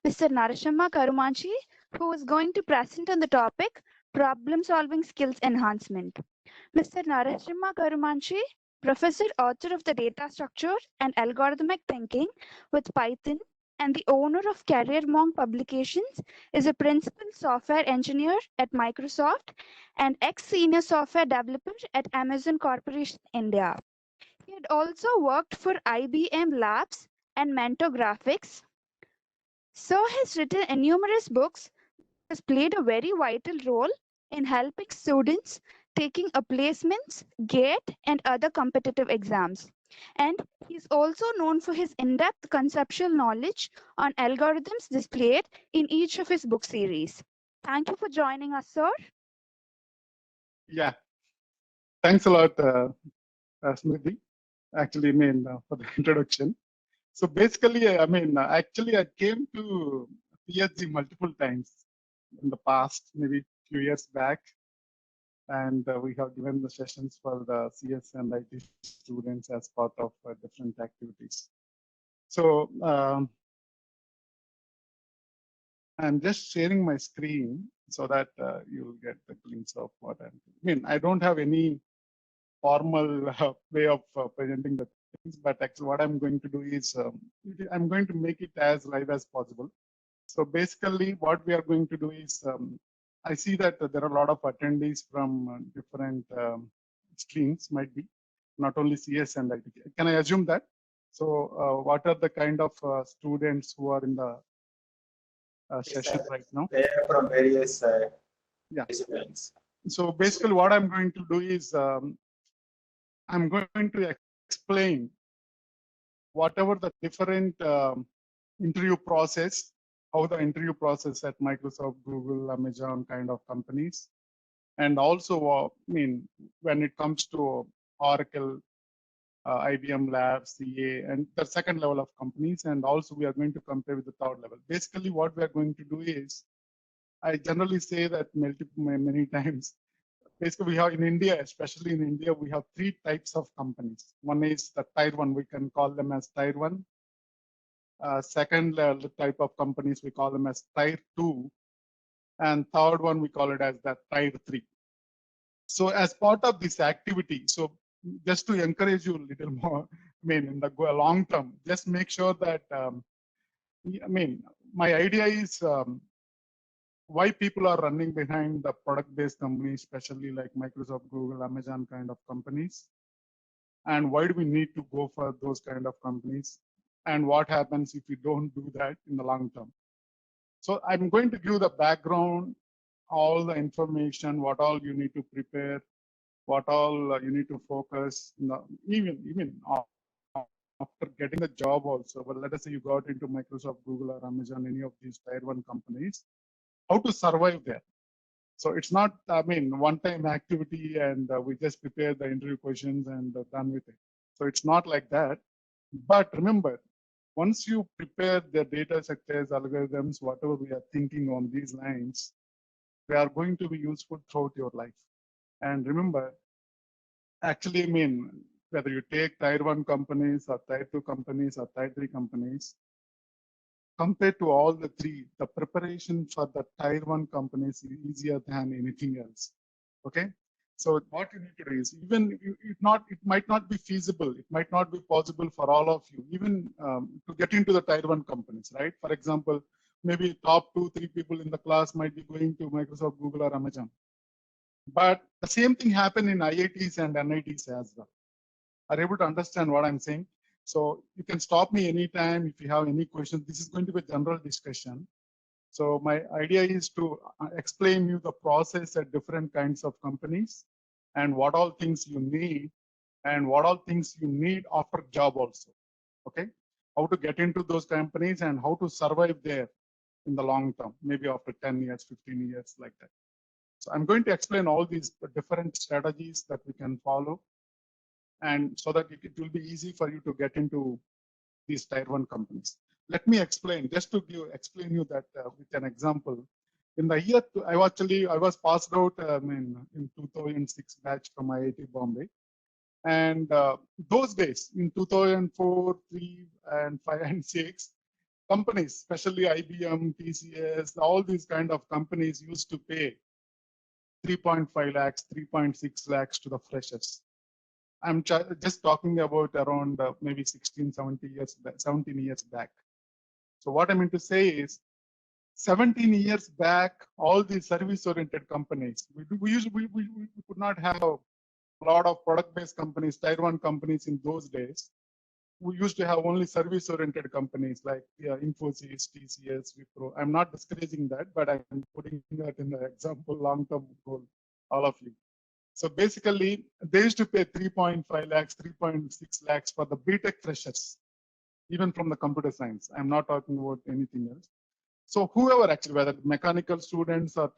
Mr. Narasimha Karumanchi, who is going to present on the topic Problem Solving Skills Enhancement. Mr. Narasimha Karumanchi, Professor, author of the Data Structure and Algorithmic Thinking with Python, and the owner of Career Monk Publications, is a principal software engineer at Microsoft and ex-senior software developer at Amazon Corporation India. He had also worked for IBM Labs and Mentor Graphics. So has written numerous books, has played a very vital role in helping students taking a placements, GATE, and other competitive exams. And he's also known for his in-depth conceptual knowledge on algorithms displayed in each of his book series. Thank you for joining us, sir. Yeah, thanks a lot, Smriti. Actually, for the introduction. So basically, actually, I came to PSG multiple times in the past, maybe few years back, and we have given the sessions for the CS and IT students as part of different activities. So I'm just sharing my screen so that you'll get the glimpse of what I don't have any formal way of presenting the things, but actually what I'm going to do is I'm going to make it as live as possible. So basically what we are going to do is I see that there are a lot of attendees from different streams, might be not only CS and IT. Can I assume that? So what are the kind of students who are in the session right now? They are from various yeah. disciplines. So basically what I'm going to do is I'm going to explain whatever the different interview process, how the interview process at Microsoft, Google, Amazon kind of companies. And also, when it comes to Oracle, IBM Labs, CA, and the second level of companies. And also we are going to compare with the third level. Basically what we are going to do is, I generally say that many times, basically we have in India, especially in India, we have three types of companies. One is the tier one, we can call them as tier one. Second type of companies, we call them as tier two. And third one, we call it as the tier three. So as part of this activity, so just to encourage you a little more, in the long term, just make sure that, my idea is, why people are running behind the product-based companies, especially like Microsoft, Google, Amazon kind of companies. And why do we need to go for those kind of companies? And what happens if we don't do that in the long term? So I'm going to give the background, all the information, what all you need to prepare, what all you need to focus, even after getting the job also. But let us say you got into Microsoft, Google, or Amazon, any of these tier one companies, how to survive there. So it's not, one-time activity and we just prepare the interview questions and done with it. So it's not like that. But remember, once you prepare the data structures, algorithms, whatever we are thinking on these lines, they are going to be useful throughout your life. And remember, actually, whether you take tier one companies or tier two companies or tier three companies, compared to all the three, the preparation for the tier one companies is easier than anything else. Okay. So what you need to do is, even it might not be feasible, it might not be possible for all of you, even to get into the tier one companies, right? For example, maybe top 2-3 people in the class might be going to Microsoft, Google, or Amazon. But the same thing happened in IITs and NITs as well. Are you able to understand what I'm saying? So you can stop me anytime if you have any questions. This is going to be a general discussion. So my idea is to explain you the process at different kinds of companies and what all things you need and what all things you need after job also. Okay, how to get into those companies and how to survive there in the long term, maybe after 10 years, 15 years, like that. So I'm going to explain all these different strategies that we can follow, and so that it will be easy for you to get into these tier one companies. Let me explain, just to explain you that with an example. In the year, I was passed out in 2006 batch from IIT Bombay. And those days in 2004, 3, and 5, and 6, companies, especially IBM, TCS, all these kind of companies used to pay 3.5 lakhs, 3.6 lakhs to the freshers. I'm just talking about around maybe 16, 17 years back. So what I mean to say is 17 years back, all these service-oriented companies, we could not have a lot of product-based companies, tier 1 companies in those days. We used to have only service-oriented companies like Infosys, TCS, Wipro. I'm not discouraging that, but I'm putting that in the example long-term goal, all of you. So basically, they used to pay 3.5 lakhs, 3.6 lakhs for the BTech freshers, even from the computer science. I'm not talking about anything else. So whoever actually, whether mechanical students or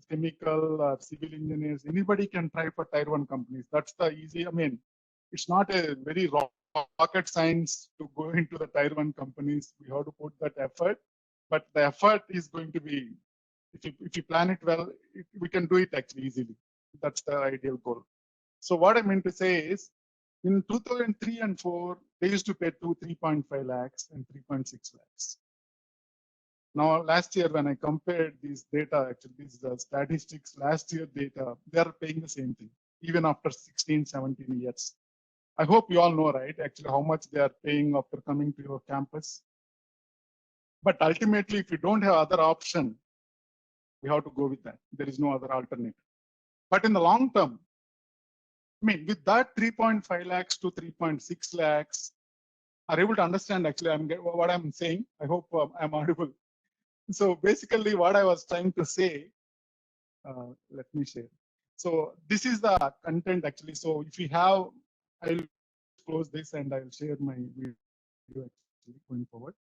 chemical or civil engineers, anybody can try for tier 1 companies. That's the easy. It's not a very rocket science to go into the tier 1 companies. We have to put that effort, but the effort is going to be, if you plan it well, we can do it actually easily. That's the ideal goal. So what I mean to say is, in 2003 and 4, they used to pay 3.5 lakhs and 3.6 lakhs. Now, last year, when I compared these data, actually, these statistics, last year data, they are paying the same thing, even after 16, 17 years. I hope you all know, right, actually, how much they are paying after coming to your campus. But ultimately, if you don't have other option, we have to go with that. There is no other alternative. But in the long term, with that 3.5 lakhs to 3.6 lakhs, are able to understand actually what I'm saying? I hope I'm audible. So basically what I was trying to say, let me share. So this is the content actually. So if you have, I'll close this and I'll share my video actually going forward.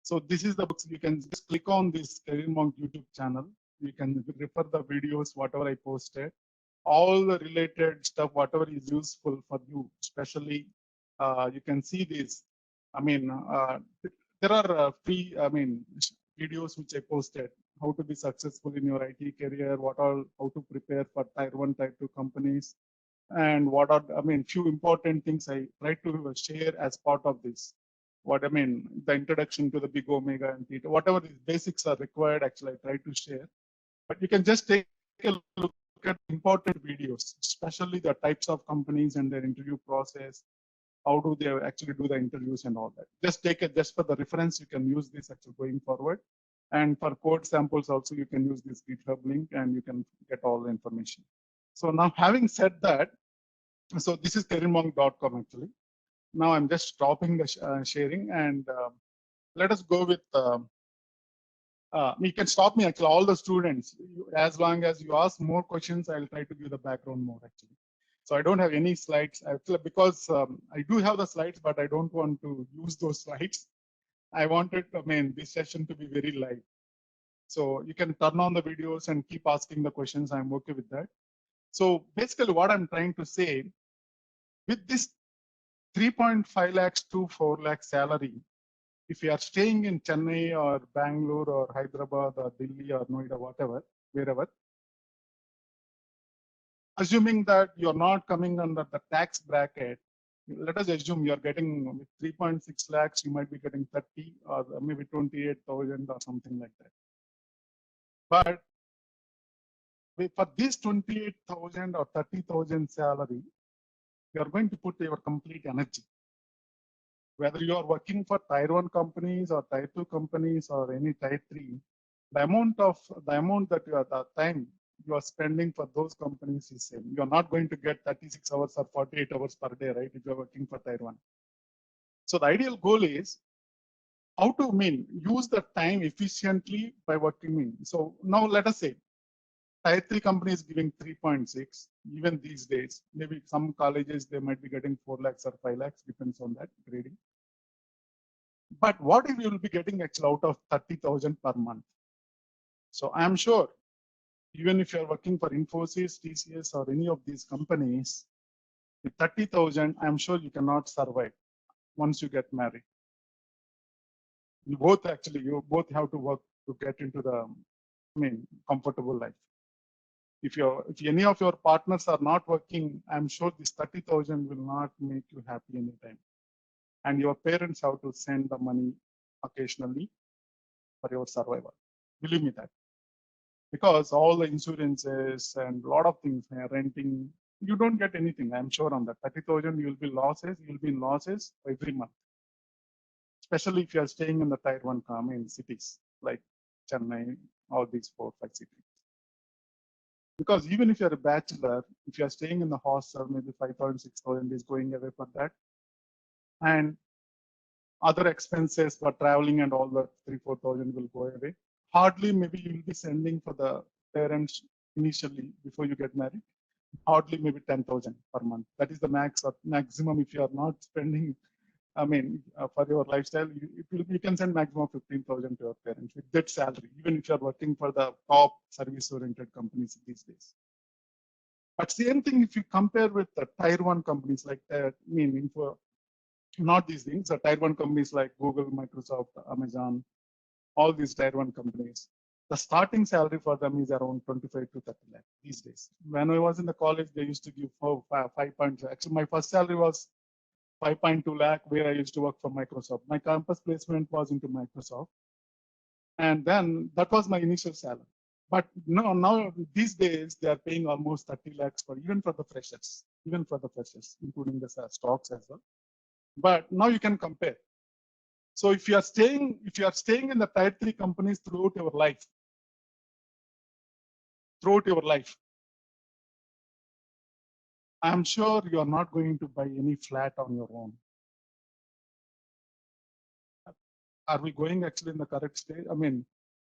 So this is the books. You can just click on this Career Monk YouTube channel. You can refer the videos, whatever I posted, all the related stuff, whatever is useful for you, especially you can see this. There are free, videos which I posted, how to be successful in your IT career, how to prepare for tier 1, tier 2 companies, and what are, few important things I try to share as part of this. The introduction to the big omega and theta, whatever these basics are required, actually I try to share. But you can just take a look at important videos, especially the types of companies and their interview process. How do they actually do the interviews and all that? Just take it just for the reference. You can use this actually going forward. And for code samples also, you can use this GitHub link and you can get all the information. So now having said that, so this is careermonk.com actually. Now I'm just stopping the sharing and let us go with, you can stop me actually, all the students, as long as you ask more questions, I'll try to give the background more actually. So I don't have any slides actually, because I do have the slides, but I don't want to use those slides. I wanted, this session to be very live. So you can turn on the videos and keep asking the questions. I'm okay with that. So basically what I'm trying to say, with this 3.5 lakhs to 4 lakh salary, if you are staying in Chennai or Bangalore or Hyderabad or Delhi or Noida, whatever, wherever, assuming that you're not coming under the tax bracket, let us assume you're getting with 3.6 lakhs, you might be getting 30 or maybe 28,000 or something like that. But for this 28,000 or 30,000 salary, you're going to put your complete energy. Whether you are working for tier 1 companies or tier 2 companies or any tier 3, the amount that the time you are spending for those companies is same. You're not going to get 36 hours or 48 hours per day, right? If you're working for tier 1. So the ideal goal is how to use the time efficiently by working. So now let us say tier 3 companies giving 3.6, even these days, maybe some colleges, they might be getting 4 lakhs or 5 lakhs, depends on that grading. But what if you will be getting actually out of 30,000 per month? So I'm sure, even if you're working for Infosys, TCS, or any of these companies, with 30,000, I'm sure you cannot survive once you get married. You both have to work to get into the, comfortable life. If any of your partners are not working, I'm sure this 30,000 will not make you happy anytime. And your parents have to send the money occasionally for your survival. Believe me that. Because all the insurances and a lot of things, renting, you don't get anything. I'm sure on that. 30,000, you'll be losses. You'll be in losses every month. Especially if you are staying in the tier 1 in cities like Chennai, all these 4-5 cities. Because even if you're a bachelor, if you're staying in the hostel, maybe 5,000, 6,000 is going away for that. And other expenses for traveling and all that 3,000-4,000 will go away. Hardly maybe you'll be sending for the parents initially before you get married. Hardly maybe 10,000 per month. That is the maximum if you are not spending. I mean, for your lifestyle, you can send maximum 15,000 to your parents with that salary, even if you are working for the top service-oriented companies these days. But same thing if you compare with the tier 1 companies like that, not these things, the tier 1 companies like Google, Microsoft, Amazon, all these tier 1 companies, the starting salary for them is around 25 to 30 lakh these days. When I was in the college, they used to give 5 points. Actually, my first salary was 5.2 lakh where I used to work for Microsoft. My campus placement was into Microsoft. And then that was my initial salary. But now these days, they are paying almost 30 lakhs even for the freshers, including the stocks as well. But now you can compare. So if you are staying in the tier 3 companies throughout your life, I'm sure you are not going to buy any flat on your own. Are we going actually in the correct stage? I mean,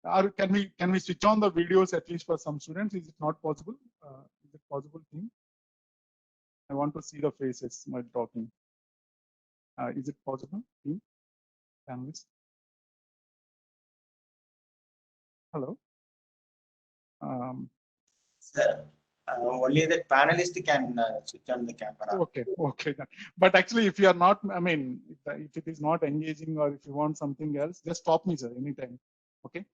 can we switch on the videos at least for some students? Is it not possible? Is it possible, team? I want to see the faces while talking. Is it possible, team? Panelists? Hello. Sir, only the panelist can switch on the camera. Okay. But actually, if you are not, I mean, if it is not engaging or if you want something else, just stop me, sir, anytime. Okay.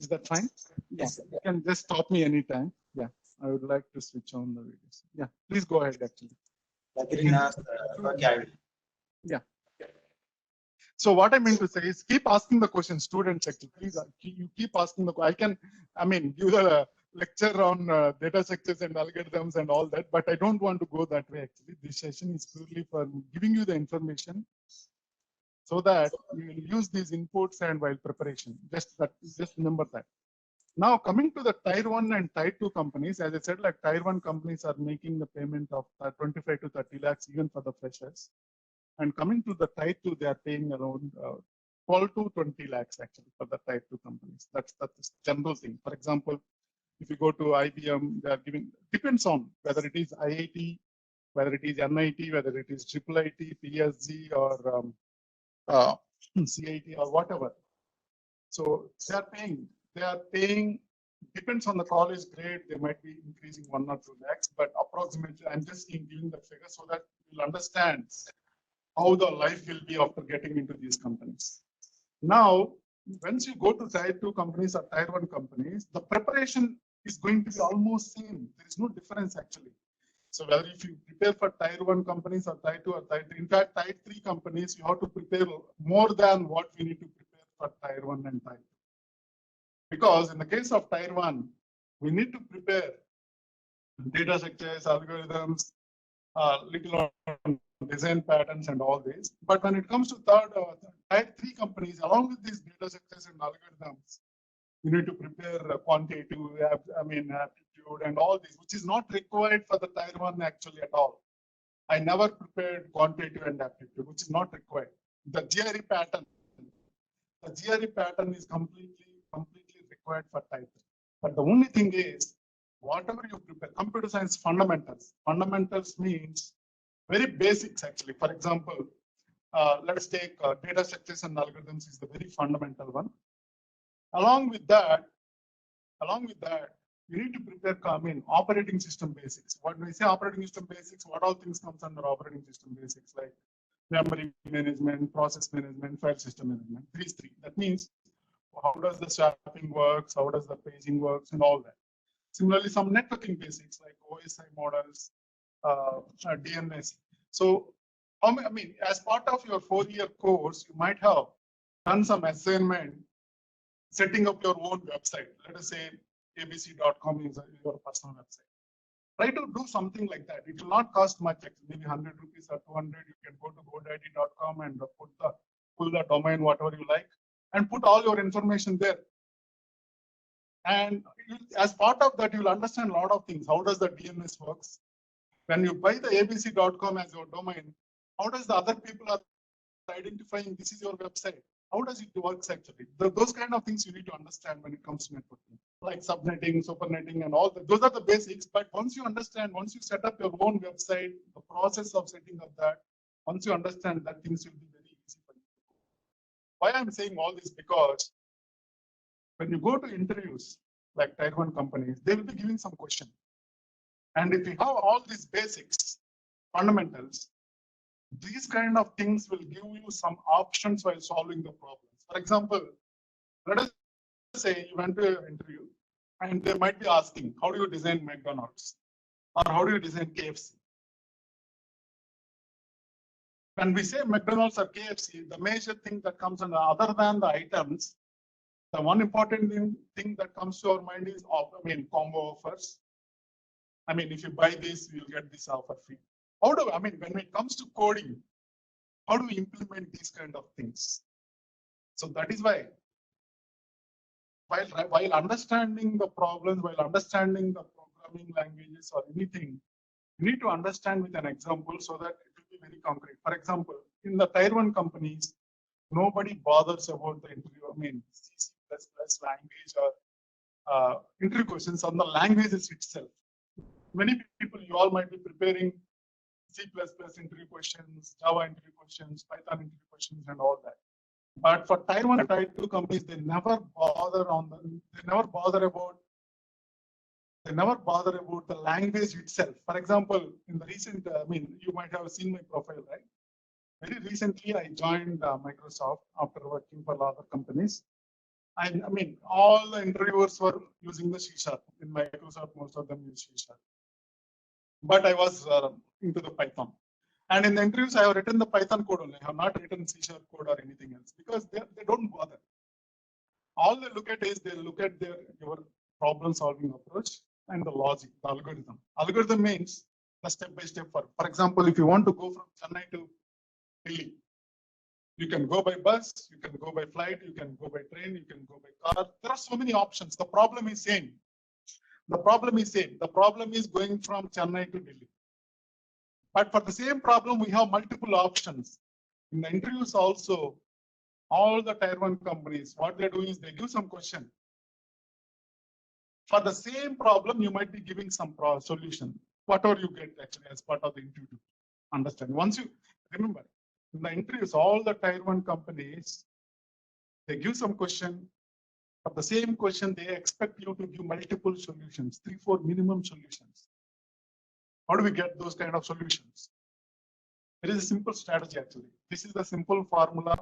Is that fine? Yes. You can just stop me anytime. Yeah. I would like to switch on the videos. Yeah. Please go ahead, actually. Yeah. So what I mean to say is keep asking the questions, students. Actually, please, you keep asking the question. Give the lecture on data structures and algorithms and all that, but I don't want to go that way. Actually, this session is purely for giving you the information so that you will use these inputs and while preparation. Just remember that. Now coming to the tier 1 and tier 2 companies, as I said, like tier 1 companies are making the payment of 25 to 30 lakhs even for the freshers. And coming to the tier 2, they are paying around 12 to 20 lakhs actually for the tier 2 companies. That's the general thing. For example, if you go to IBM, they are giving, depends on whether it is IIT, whether it is NIT, whether it is IIIT, PSG, or CIT or whatever. So they are paying, depends on the college grade, they might be increasing 1 or 2 lakhs, but approximately, I'm just giving the figure so that you'll understand how the life will be after getting into these companies. Now, once you go to tier 2 companies or tier 1 companies, the preparation is going to be almost same. There is no difference actually. So whether if you prepare for tier 1 companies or tier 2 or tier 3, in fact, tier 3 companies, you have to prepare more than what we need to prepare for tier 1 and tier 2. Because in the case of tier 1, we need to prepare data structures, algorithms, little on design patterns and all this. But when it comes to tier 3 companies, along with these data structures and algorithms, you need to prepare quantitative, aptitude and all this, which is not required for the tier 1 actually at all. I never prepared quantitative and aptitude, which is not required. The GRE pattern is completely required for tier 3. But the only thing is, whatever you prepare, computer science fundamentals. Fundamentals means very basics actually. For example, let's take data structures and algorithms is the very fundamental one. Along with that, you need to prepare operating system basics. When we say operating system basics, what all things comes under operating system basics, like memory management, process management, file system management. These three. That means how does the swapping works, how does the paging works, and all that. Similarly, some networking basics like OSI models, DNS. So I mean, as part of your 4-year course, you might have done some assignment setting up your own website. Let us say abc.com is your personal website. Try to do something like that. It will not cost much, maybe 100 rupees or 200. You can go to godaddy.com and pull the domain, whatever you like, and put all your information there. And as part of that, you'll understand a lot of things. How does the DNS works? When you buy the abc.com as your domain, how does the other people are identifying this is your website? How does it work actually? Those kind of things you need to understand when it comes to networking, like subnetting, supernetting, and all that. Those are the basics. But once you understand, once you set up your own website, the process of setting up that, once you understand that, things will be very easy for you. Why I'm saying all this? Because when you go to interviews, like Tier 1 companies, they will be giving some question. And if you have all these basics, fundamentals, these kind of things will give you some options while solving the problems. For example, let us say you went to an interview and they might be asking, how do you design McDonald's? Or how do you design KFC? When we say McDonald's or KFC, the major thing that comes under, other than the items, the one important thing that comes to our mind is, combo offers. I mean, if you buy this, you'll get this offer free. When it comes to coding, how do we implement these kind of things? So that is why, while understanding the problems, while understanding the programming languages or anything, you need to understand with an example so that it will be very concrete. For example, in the Tier 1 companies, nobody bothers about the interview, C++ language or interview questions on the languages itself. Many people, you all might be preparing C++ interview questions, Java interview questions, Python interview questions, and all that. But for Tier 1 and Tier 2 companies, they never bother about the language itself. For example, in the recent, you might have seen my profile, right? Very recently, I joined Microsoft after working for other companies. And all the interviewers were using the C# in Microsoft. Most of them use C#. But I was into the Python. And in the interviews, I have written the Python code only. I have not written C# code or anything else because they don't bother. All they look at is they look at your problem solving approach and the logic, the algorithm. Algorithm means the step-by-step work. For example, if you want to go from Chennai to Delhi, you can go by bus, you can go by flight, you can go by train, you can go by car. There are so many options. The problem is same. The problem is going from Chennai to Delhi. But for the same problem, we have multiple options. In the interviews also, all the Tier 1 companies, what they're doing is they give some question. For the same problem, you might be giving some solution. Whatever you get actually as part of the interview. Understand? Once you remember, in the interviews, all the Tier 1 companies, they give some question. For the same question, they expect you to give multiple solutions, 3-4 minimum solutions. How do we get those kind of solutions? It is a simple strategy actually. This is the simple formula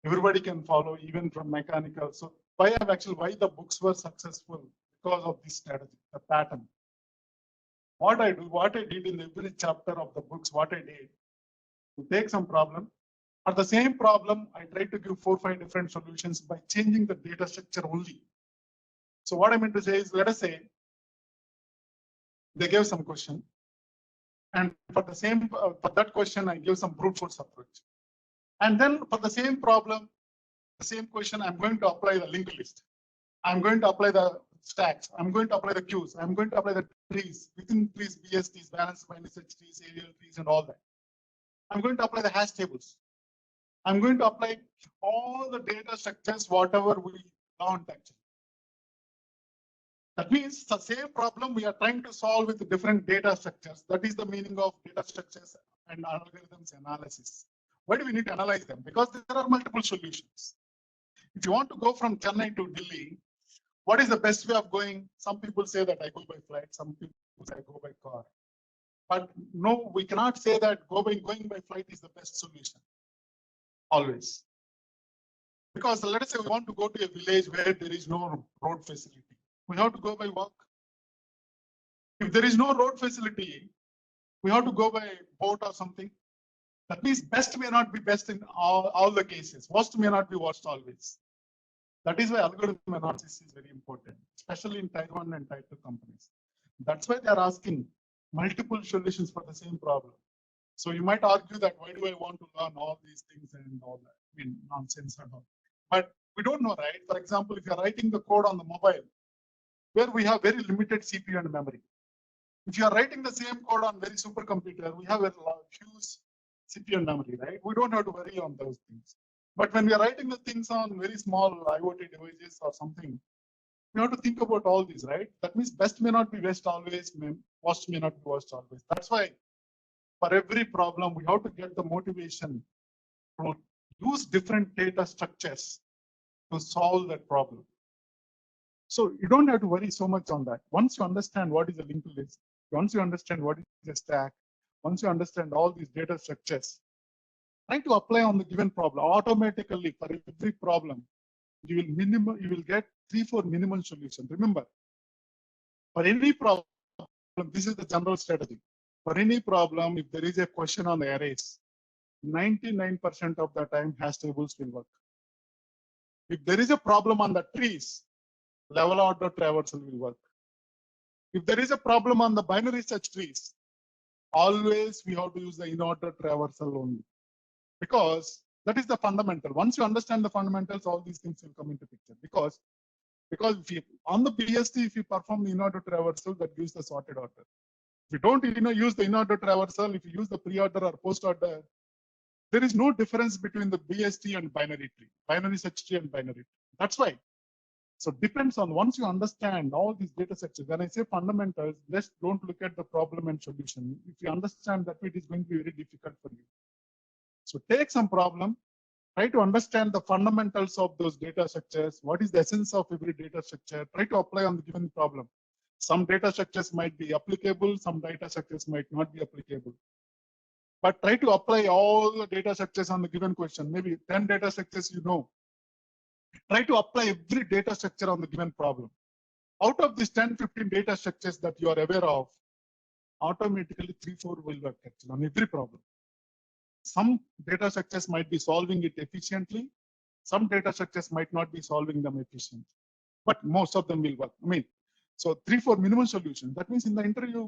everybody can follow, even from mechanical. So why the books were successful? Because of this strategy, the pattern. What I did in every chapter of the books, what I did, to take some problem. For the same problem, I tried to give 4-5 different solutions by changing the data structure only. So what I meant to say is, let us say they gave some question, and for that question, I give some brute force approach. And then for the same problem, the same question, I'm going to apply the linked list. I'm going to apply the stacks. I'm going to apply the queues. I'm going to apply the trees, within trees, BSTs, balance minus trees, aerial trees, and all that. I'm going to apply the hash tables. I'm going to apply all the data structures, whatever we learned actually. That means the same problem we are trying to solve with different data structures. That is the meaning of data structures and algorithms analysis. Why do we need to analyze them? Because there are multiple solutions. If you want to go from Chennai to Delhi, what is the best way of going? Some people say that I go by flight. Some people say I go by car. But no, we cannot say that going by flight is the best solution. Always. Because let us say we want to go to a village where there is no road facility. We have to go by walk. If there is no road facility, we have to go by boat or something. That means best may not be best in all the cases. Worst may not be worst always. That is why algorithm analysis is very important, especially in Tier 1 and Tier 2 companies. That's why they are asking multiple solutions for the same problem. So you might argue that why do I want to learn all these things and all that? I mean, nonsense and all. But we don't know, right? For example, if you're writing the code on the mobile, where we have very limited CPU and memory. If you are writing the same code on very supercomputer, we have a huge CPU and memory, right? We don't have to worry on those things. But when we are writing the things on very small IoT devices or something, we have to think about all these, right? That means best may not be best always, worst may not be worst always. That's why for every problem, we have to get the motivation to use different data structures to solve that problem. So you don't have to worry so much on that. Once you understand what is a linked list, once you understand what is a stack, once you understand all these data structures, try to apply on the given problem automatically for every problem. You will get 3-4 minimal solutions. Remember, for any problem, this is the general strategy. For any problem, if there is a question on the arrays, 99% of the time hash tables will work. If there is a problem on the trees, level order traversal will work. If there is a problem on the binary search trees, always we have to use the in-order traversal only. Because that is the fundamental. Once you understand the fundamentals, all these things will come into picture. Because if you, on the BST, if you perform the in-order traversal, that gives the sorted order. If you don't use the in-order traversal, if you use the pre-order or post-order, there is no difference between the BST and binary tree, binary search tree and binary tree. That's why. So depends on once you understand all these data structures. When I say fundamentals, just don't look at the problem and solution. If you understand that, it is going to be very difficult for you. So take some problem, try to understand the fundamentals of those data structures. What is the essence of every data structure? Try to apply on the given problem. Some data structures might be applicable, some data structures might not be applicable. But try to apply all the data structures on the given question. Maybe 10 data structures you know. Try to apply every data structure on the given problem. Out of these 10-15 data structures that you are aware of, automatically 3-4 will work actually on every problem. Some data structures might be solving it efficiently. Some data structures might not be solving them efficiently, but most of them will work. I mean, so 3-4 minimum solutions. That means in the interview,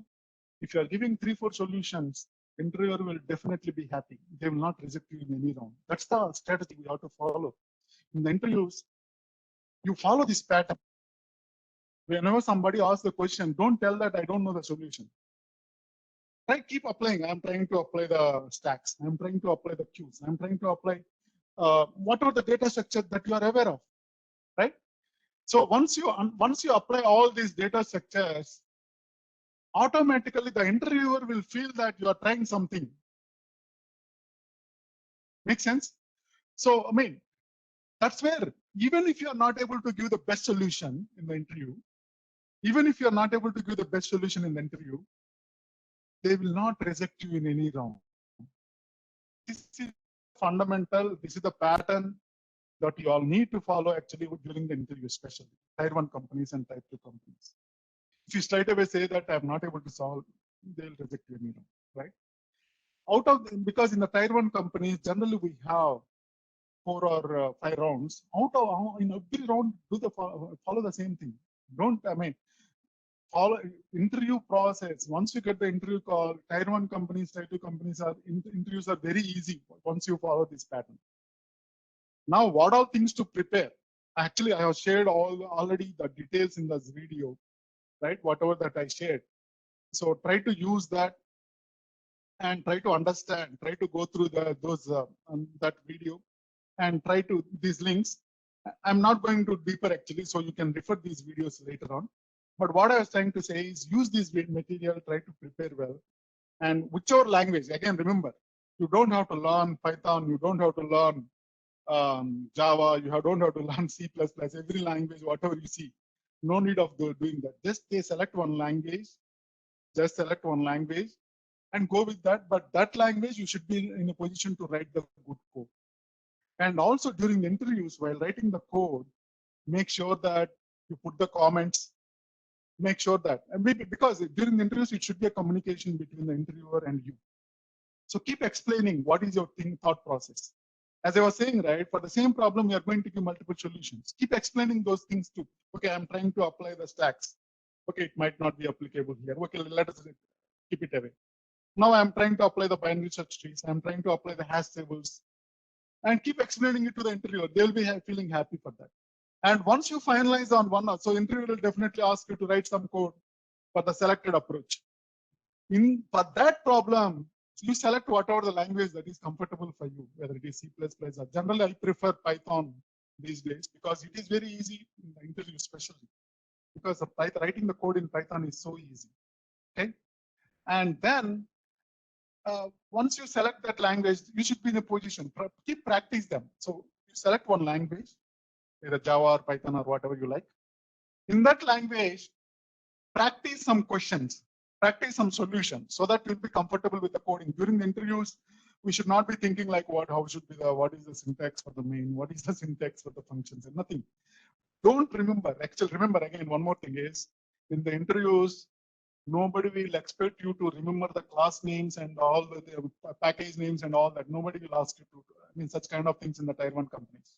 if you are giving 3-4 solutions, interviewer will definitely be happy. They will not reject you in any round. That's the strategy we have to follow. In the interviews, you follow this pattern. Whenever somebody asks the question, don't tell that I don't know the solution. Keep applying. I'm trying to apply the stacks. I'm trying to apply the queues. I'm trying to apply whatever the data structure that you are aware of, right? So once you apply all these data structures, automatically the interviewer will feel that you are trying something. Make sense? So I mean, that's where even if you are not able to give the best solution in the interview, even if you are not able to give the best solution in the interview, they will not reject you in any round. This is fundamental. This is the pattern that you all need to follow actually during the interview, especially Tier 1 companies and Tier 2 companies. If you straight away say that I'm not able to solve, they'll reject you any round, right? Because in the Tier 1 companies, generally we have 4 or 5 rounds. In every round, follow the same thing. Follow interview process. Once you get the interview call, Tier 1 companies, Tier 2 companies interviews are very easy once you follow this pattern. Now, what all things to prepare? Actually, I have shared already the details in this video, right? Whatever that I shared. So try to use that and try to understand. Try to go through that video and try to these links. I'm not going to deeper actually, so you can refer these videos later on. But what I was trying to say is use this material, try to prepare well. And whichever language, again, remember, you don't have to learn Python, you don't have to learn Java, you don't have to learn C++, every language, whatever you see. No need of doing that. Just select one language, and go with that. But that language, you should be in a position to write the good code. And also during the interviews, while writing the code, make sure that you put the comments. Make sure that, and maybe because during the interviews, it should be a communication between the interviewer and you. So keep explaining what is your thought process. As I was saying, right, for the same problem, you are going to give multiple solutions. Keep explaining those things too. Okay, I'm trying to apply the stacks. Okay, it might not be applicable here. Okay, let us keep it away. Now I'm trying to apply the binary search trees. I'm trying to apply the hash tables. And keep explaining it to the interviewer. They'll be feeling happy for that. And once you finalize on one, so interviewer will definitely ask you to write some code for the selected approach. For that problem, you select whatever the language that is comfortable for you, whether it is C++ or generally I prefer Python these days because it is very easy in the interview, especially because writing the code in Python is so easy. Okay, and then once you select that language, you should be in a position keep practice them. So you select one language, either Java or Python or whatever you like. In that language, practice some questions, practice some solutions so that you'll be comfortable with the coding. During the interviews, we should not be thinking like what is the syntax for the main, what is the syntax for the functions, and nothing. Don't remember. Actually, remember again, one more thing is in the interviews, nobody will expect you to remember the class names and all the package names and all that. Nobody will ask you to, I mean, such kind of things in the tier 1 companies.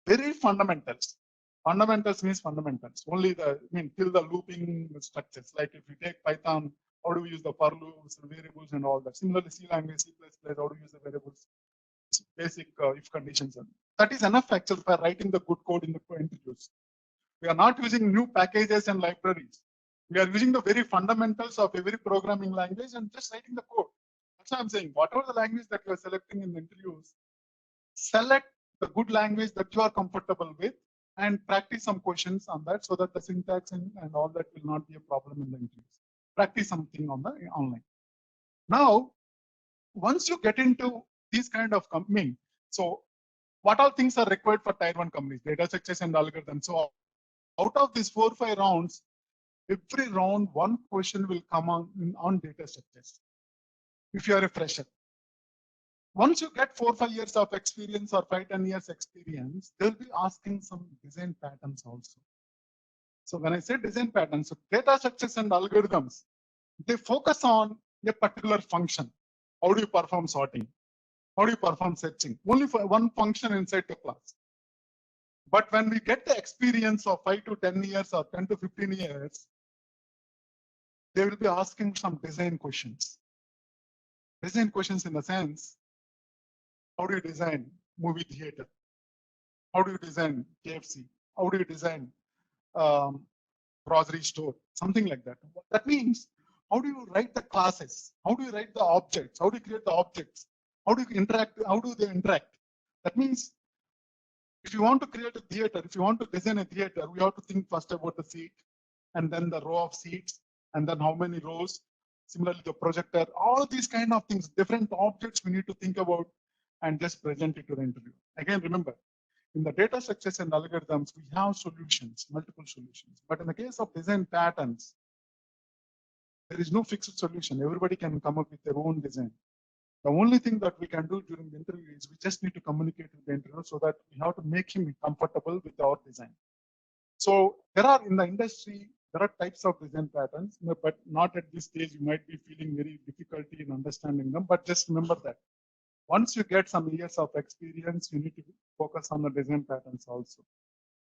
Very fundamentals. Fundamentals means fundamentals. Only till the looping structures. Like if you take Python, how do we use the for loops, variables, and all that. Similarly, C language, C++, how do we use the variables, basic if conditions. That is enough actually for writing the good code in the interviews. We are not using new packages and libraries. We are using the very fundamentals of every programming language and just writing the code. That's what I'm saying. Whatever the language that you are selecting in the interviews, select the good language that you are comfortable with and practice some questions on that so that the syntax and all that will not be a problem in the interviews. Practice something on the online. Now, once you get into these kind of company, so what all things are required for tier 1 companies? Data structures and algorithms. So out of these 4 or 5 rounds, every round, one question will come on data structures. If you are a fresher. Once you get 4 or 5 years of experience or 5 10 years experience, they'll be asking some design patterns also. So when I say design patterns, so data structures and algorithms, they focus on a particular function. How do you perform sorting? How do you perform searching? Only for one function inside the class. But when we get the experience of 5 to 10 years or 10 to 15 years, they will be asking some design questions. Design questions in the sense, how do you design movie theater? How do you design KFC? How do you design grocery store? Something like that. That means, how do you write the classes? How do you write the objects? How do you create the objects? How do you interact? How do they interact? That means, if you want to create a theater, if you want to design a theater, we have to think first about the seat, and then the row of seats, and then how many rows. Similarly, the projector, all these kind of things, different objects we need to think about and just present it to the interview. Again, remember, in the data structures and algorithms, we have solutions, multiple solutions. But in the case of design patterns, there is no fixed solution. Everybody can come up with their own design. The only thing that we can do during the interview is we just need to communicate with the interviewer so that we have to make him comfortable with our design. So there are in the industry, there are types of design patterns, but not at this stage. You might be feeling very difficulty in understanding them, but just remember that once you get some years of experience, you need to focus on the design patterns also.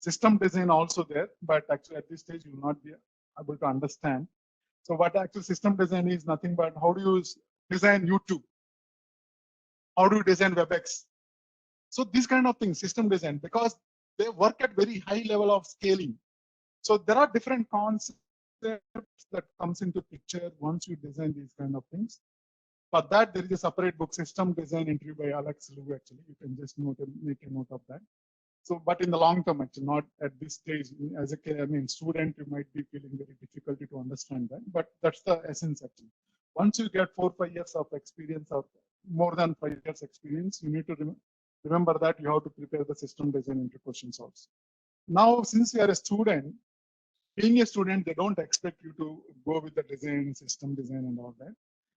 System design also there, but actually at this stage, you will not be able to understand. So what actual system design is nothing but how do you design YouTube? How do you design WebEx? So these kind of things, system design, because they work at very high level of scaling. So there are different concepts that comes into picture once you design these kind of things. For that, there is a separate book, System Design Entry by Alex Liu. Actually, you can just make a note of that. So, but in the long term, actually, not at this stage. As a student, you might be feeling very difficulty to understand that. But that's the essence, actually. Once you get 4 or 5 years of experience, or more than 5 years experience, you need to remember that you have to prepare the system design entry questions also. Now, since you are a student, being a student, they don't expect you to go with the design, system design, and all that.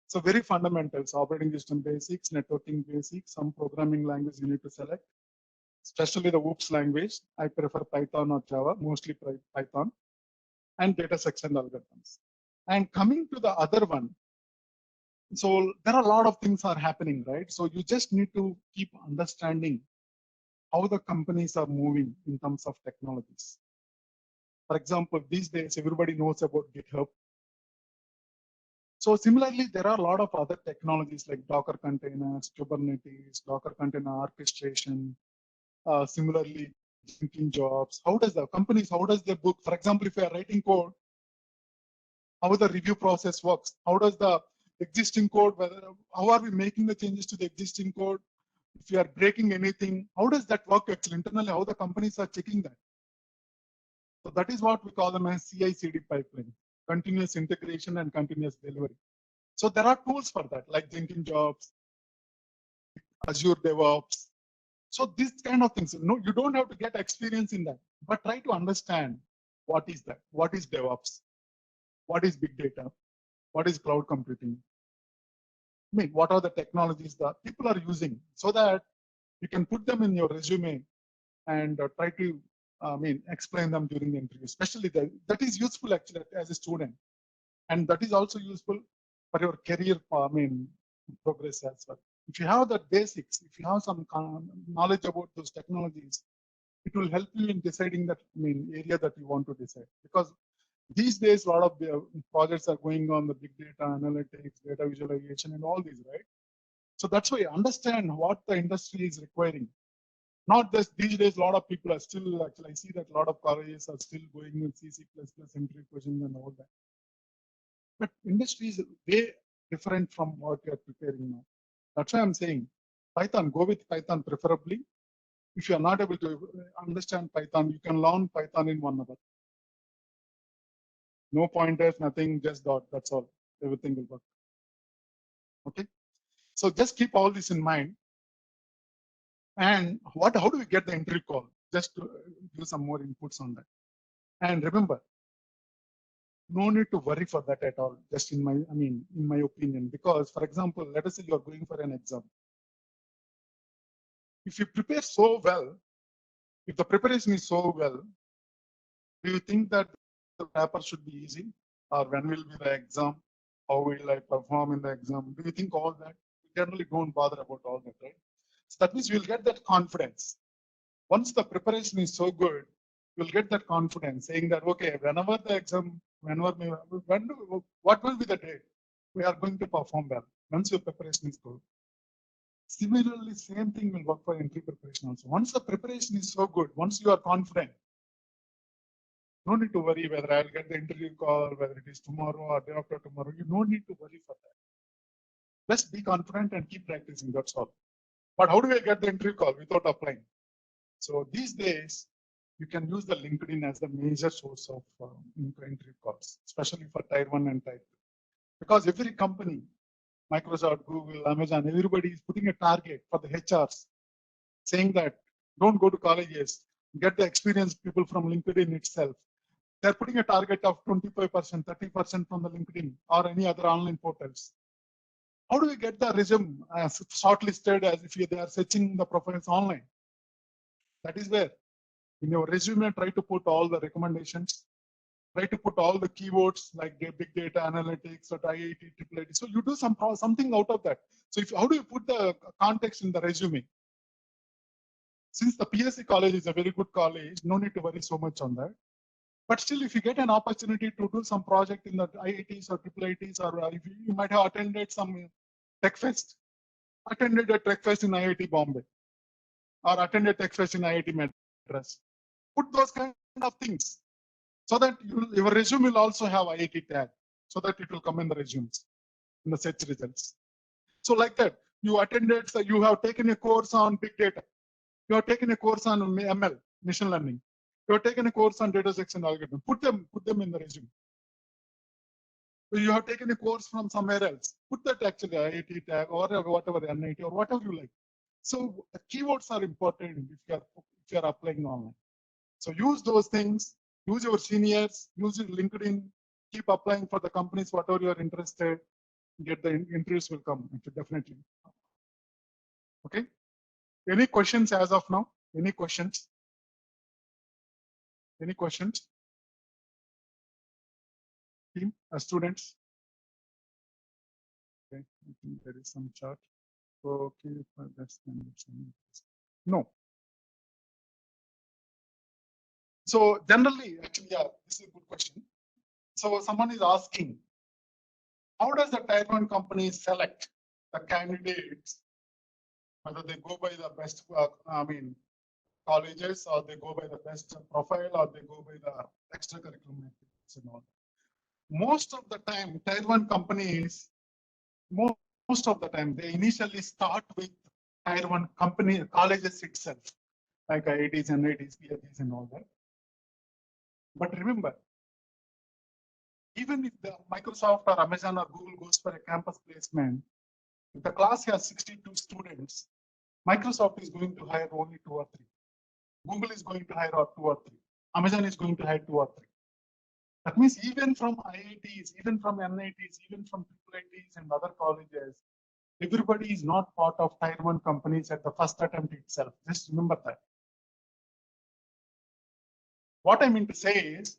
So very fundamentals, operating system basics, networking basics, some programming language you need to select, especially the OOPS language. I prefer Python or Java, mostly Python, and data structure and algorithms. And coming to the other one, So there are a lot of things are happening, right? So you just need to keep understanding how the companies are moving in terms of technologies. For example, these days, everybody knows about GitHub. So similarly, there are a lot of other technologies like Docker containers, Kubernetes, Docker container orchestration, similarly, Jenkins jobs. How does the companies, how does their book, for example, if you are writing code, how the review process works? How does the existing code, whether, how are we making the changes to the existing code? If you are breaking anything, how does that work actually internally? How the companies are checking that? So that is what we call them as CI/CD pipeline, continuous integration and continuous delivery. So there are tools for that, like Jenkins jobs, Azure DevOps. So these kind of things, no, you don't have to get experience in that, but try to understand what is that, what is DevOps, what is big data, what is cloud computing. I mean, what are the technologies that people are using, so that you can put them in your resume and try to, explain them during the interview. Especially that is useful actually as a student, and that is also useful for your career, progress as well. If you have the basics, if you have some knowledge about those technologies, it will help you in deciding that area that you want to decide. Because these days, a lot of the projects are going on the big data analytics, data visualization, and all these, right? So that's why understand what the industry is requiring. Not just these days, a lot of people are still, actually, I see that a lot of colleges are still going with C++ entry questions and all that. But industry is way different from what you are preparing now. That's why I'm saying Python, go with Python preferably. If you are not able to understand Python, you can learn Python in 1 hour. No pointers, nothing, just dot, that's all. Everything will work. Okay. So just keep all this in mind. And how do we get the entry call? Just to give some more inputs on that. And remember, no need to worry for that at all. Just in my opinion, because for example, let us say you're going for an exam. If you prepare so well, if the preparation is so well, do you think that the paper should be easy? Or when will be the exam? How will I perform in the exam? Do you think all that? We generally don't bother about all that, right? So that means you'll get that confidence. Once the preparation is so good, you'll get that confidence saying that, okay, whenever the exam, what will be the date? We are going to perform well once your preparation is good. Similarly, same thing will work for entry preparation also. Once the preparation is so good, once you are confident, no need to worry whether I'll get the interview call, whether it is tomorrow or day after tomorrow. You don't need to worry for that. Just be confident and keep practicing. That's all. But how do I get the interview call without applying? So these days, you can use the LinkedIn as the major source of entry calls, especially for Tier 1 and Tier 2. Because every company, Microsoft, Google, Amazon, everybody is putting a target for the HRs, saying that don't go to colleges, get the experienced people from LinkedIn itself. They're putting a target of 25%, 30% from the LinkedIn or any other online portals. How do we get the resume shortlisted as if they are searching the profiles online? That is where in your resume, try to put all the recommendations, try to put all the keywords like big data analytics or IIT, IIIT. So you do something out of that. So how do you put the context in the resume? Since the PSC college is a very good college, no need to worry so much on that. But still, if you get an opportunity to do some project in the IITs or IIITs, or if you might have attended some tech fest, attended a tech fest in IIT Bombay, or attended tech fest in IIT Madras. Put those kind of things so that your resume will also have IIT tag, so that it will come in the resumes, in the search results. So like that, you attended, so you have taken a course on big data. You have taken a course on ML, machine learning. You have taken a course on data section algorithm. Put them in the resume. So you have taken a course from somewhere else. Put that actually IIT tag or whatever NIT or whatever you like. So the keywords are important if you are applying online. So use those things. Use your seniors. Use your LinkedIn. Keep applying for the companies whatever you are interested. Get the interviews will come definitely. Okay. Any questions as of now? Any questions? Any questions? Team, students? Okay. I think there is some chart. Okay, that's no. So generally, actually, yeah, this is a good question. So someone is asking, how does the Tier 1 company select the candidates? Whether they go by the best, colleges, or they go by the best profile, or they go by the extracurricular activities and all. Most of the time, Tier 1 companies, most of the time, they initially start with Tier 1 company colleges itself, like IITs and IITs, PhDs and all that. But remember, even if the Microsoft or Amazon or Google goes for a campus placement, if the class has 62 students, Microsoft is going to hire only 2 or 3. Google is going to hire 2 or 3. Amazon is going to hire 2 or 3. That means even from IITs, even from NITs, even from IITs and other colleges, everybody is not part of Tier 1 companies at the first attempt itself. Just remember that. What I mean to say is,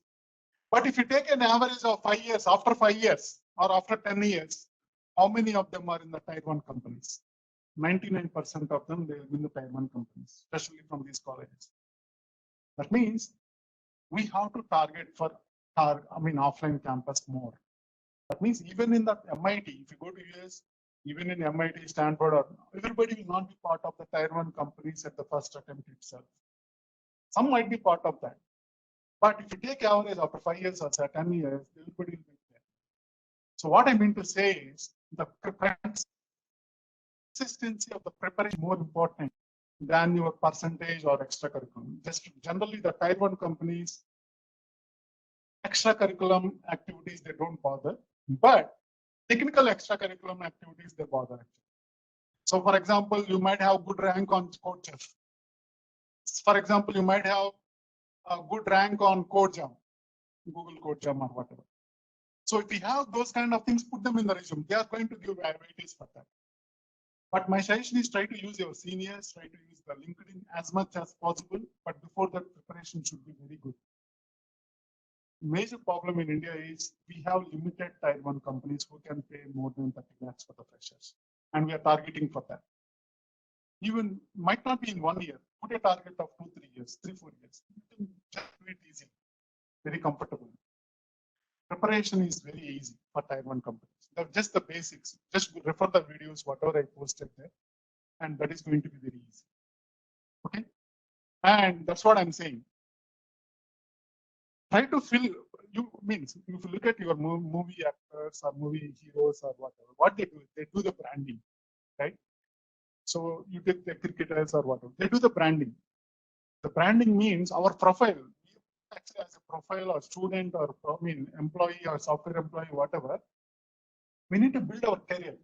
but if you take an average of 5 years, after 5 years or after 10 years, how many of them are in the Tier 1 companies? 99% of them, they will be in the Tier 1 companies, especially from these colleges. That means we have to target for offline campus more. That means even in the MIT, if you go to US, even in MIT, Stanford, or everybody will not be part of the Tier 1 companies at the first attempt itself. Some might be part of that. But if you take average after 5 years or 10 years, everybody will be there. So what I mean to say is the consistency of the preparation is more important than your percentage or extracurriculum. Just generally the Tier 1 companies, extracurriculum activities, they don't bother, but technical extracurriculum activities, they bother. So for example, you might have good rank on CodeChef. For example, you might have a good rank on CodeJam, Google CodeJam or whatever. So if you have those kind of things, put them in the resume. They are going to give weightage for that. But my suggestion is try to use your seniors, try to use the LinkedIn as much as possible. But before that, preparation should be very good. Major problem in India is we have limited Tier 1 companies who can pay more than 30 lakhs for the freshers. And we are targeting for that. Even might not be in 1 year. Put a target of 2, 3 years, 3, 4 years. You can just do it easy, very comfortable. Preparation is very easy for Tier 1 companies. Just the basics. Just refer the videos, whatever I posted there, and that is going to be very easy. Okay, and that's what I'm saying. Try to fill. You means if you look at your movie actors or movie heroes or whatever, what they do the branding, right? So you take the cricketers or whatever, they do the branding. The branding means our profile. Actually, as a profile or student or employee or software employee, whatever, we need to build our career.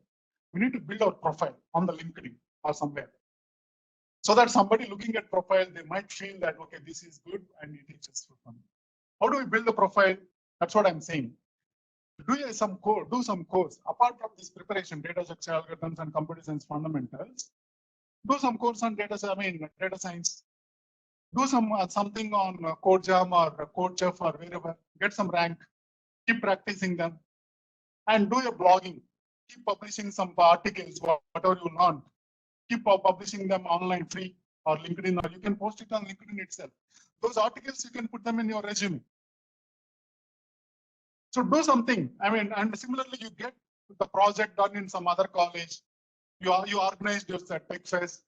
We need to build our profile on the LinkedIn or somewhere. So that somebody looking at profile, they might feel that, okay, this is good and it is just for fun. How do we build the profile? That's what I'm saying. Do some course. Apart from this preparation, data structure algorithms and computer science fundamentals, do some course on data science. Do something on CodeJam or CodeChef or wherever. Get some rank. Keep practicing them, and do your blogging. Keep publishing some articles, whatever you want. Keep publishing them online, free, or LinkedIn, or you can post it on LinkedIn itself. Those articles, you can put them in your resume. So do something. And similarly, you get the project done in some other college. You organized your tech fest,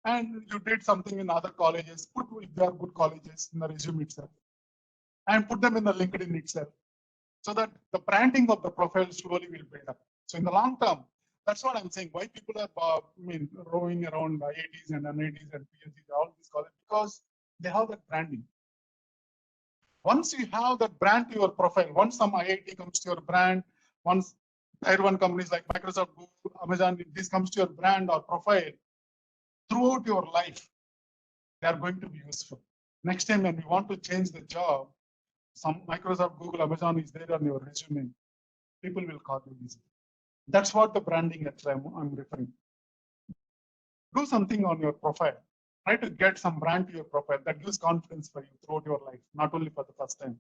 and you did something in other colleges. Put, if they are good colleges, in the resume itself, and put them in the LinkedIn itself, so that the branding of the profile slowly will build up. So in the long term, that's what I'm saying. Why people are rowing around IITs and NITs and PhDs, all these colleges, because they have that branding. Once you have that brand to your profile, once some IIT comes to your brand, once Tier 1 companies like Microsoft, Google, Amazon, if this comes to your brand or profile, throughout your life, they are going to be useful. Next time when you want to change the job, some Microsoft, Google, Amazon is there on your resume, people will call you easily. That's what the branding that I'm referring to. Do something on your profile. Try to get some brand to your profile that gives confidence for you throughout your life, not only for the first time.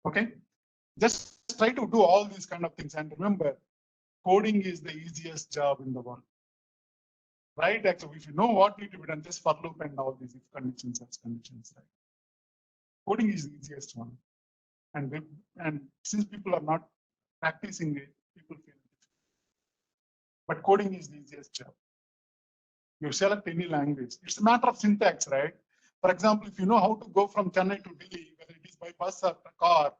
Okay? Just try to do all these kind of things. And remember, coding is the easiest job in the world. Right? Actually, if you know what need to be done, just for loop and all these if conditions, such conditions, right? Coding is the easiest one. And since people are not practicing it, people feel it. But coding is the easiest job. You select any language. It's a matter of syntax, right? For example, if you know how to go from Chennai to Delhi, whether it is by bus or car,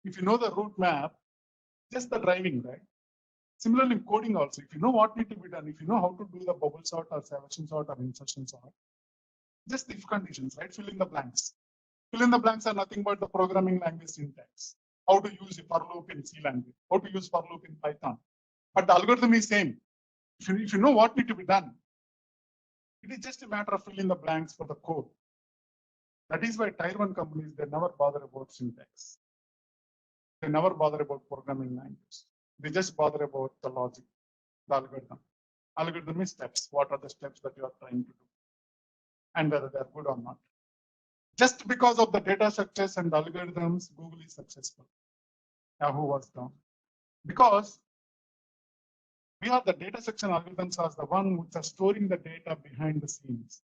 if you know the route map, just the driving, right? Similarly, in coding also, if you know what need to be done, if you know how to do the bubble sort or selection sort or insertion sort, just the if conditions, right? Fill in the blanks. Fill in the blanks are nothing but the programming language syntax. How to use a for loop in C language, how to use for loop in Python. But the algorithm is same. If you know what need to be done, it is just a matter of filling the blanks for the code. That is why Tier 1 companies, they never bother about syntax. They never bother about programming language. They just bother about the logic, the algorithm. Algorithm is steps. What are the steps that you are trying to do? And whether they're good or not. Just because of the data structures and algorithms, Google is successful. Yahoo was down. Because we are the data section algorithms are the one which are storing the data behind the scenes.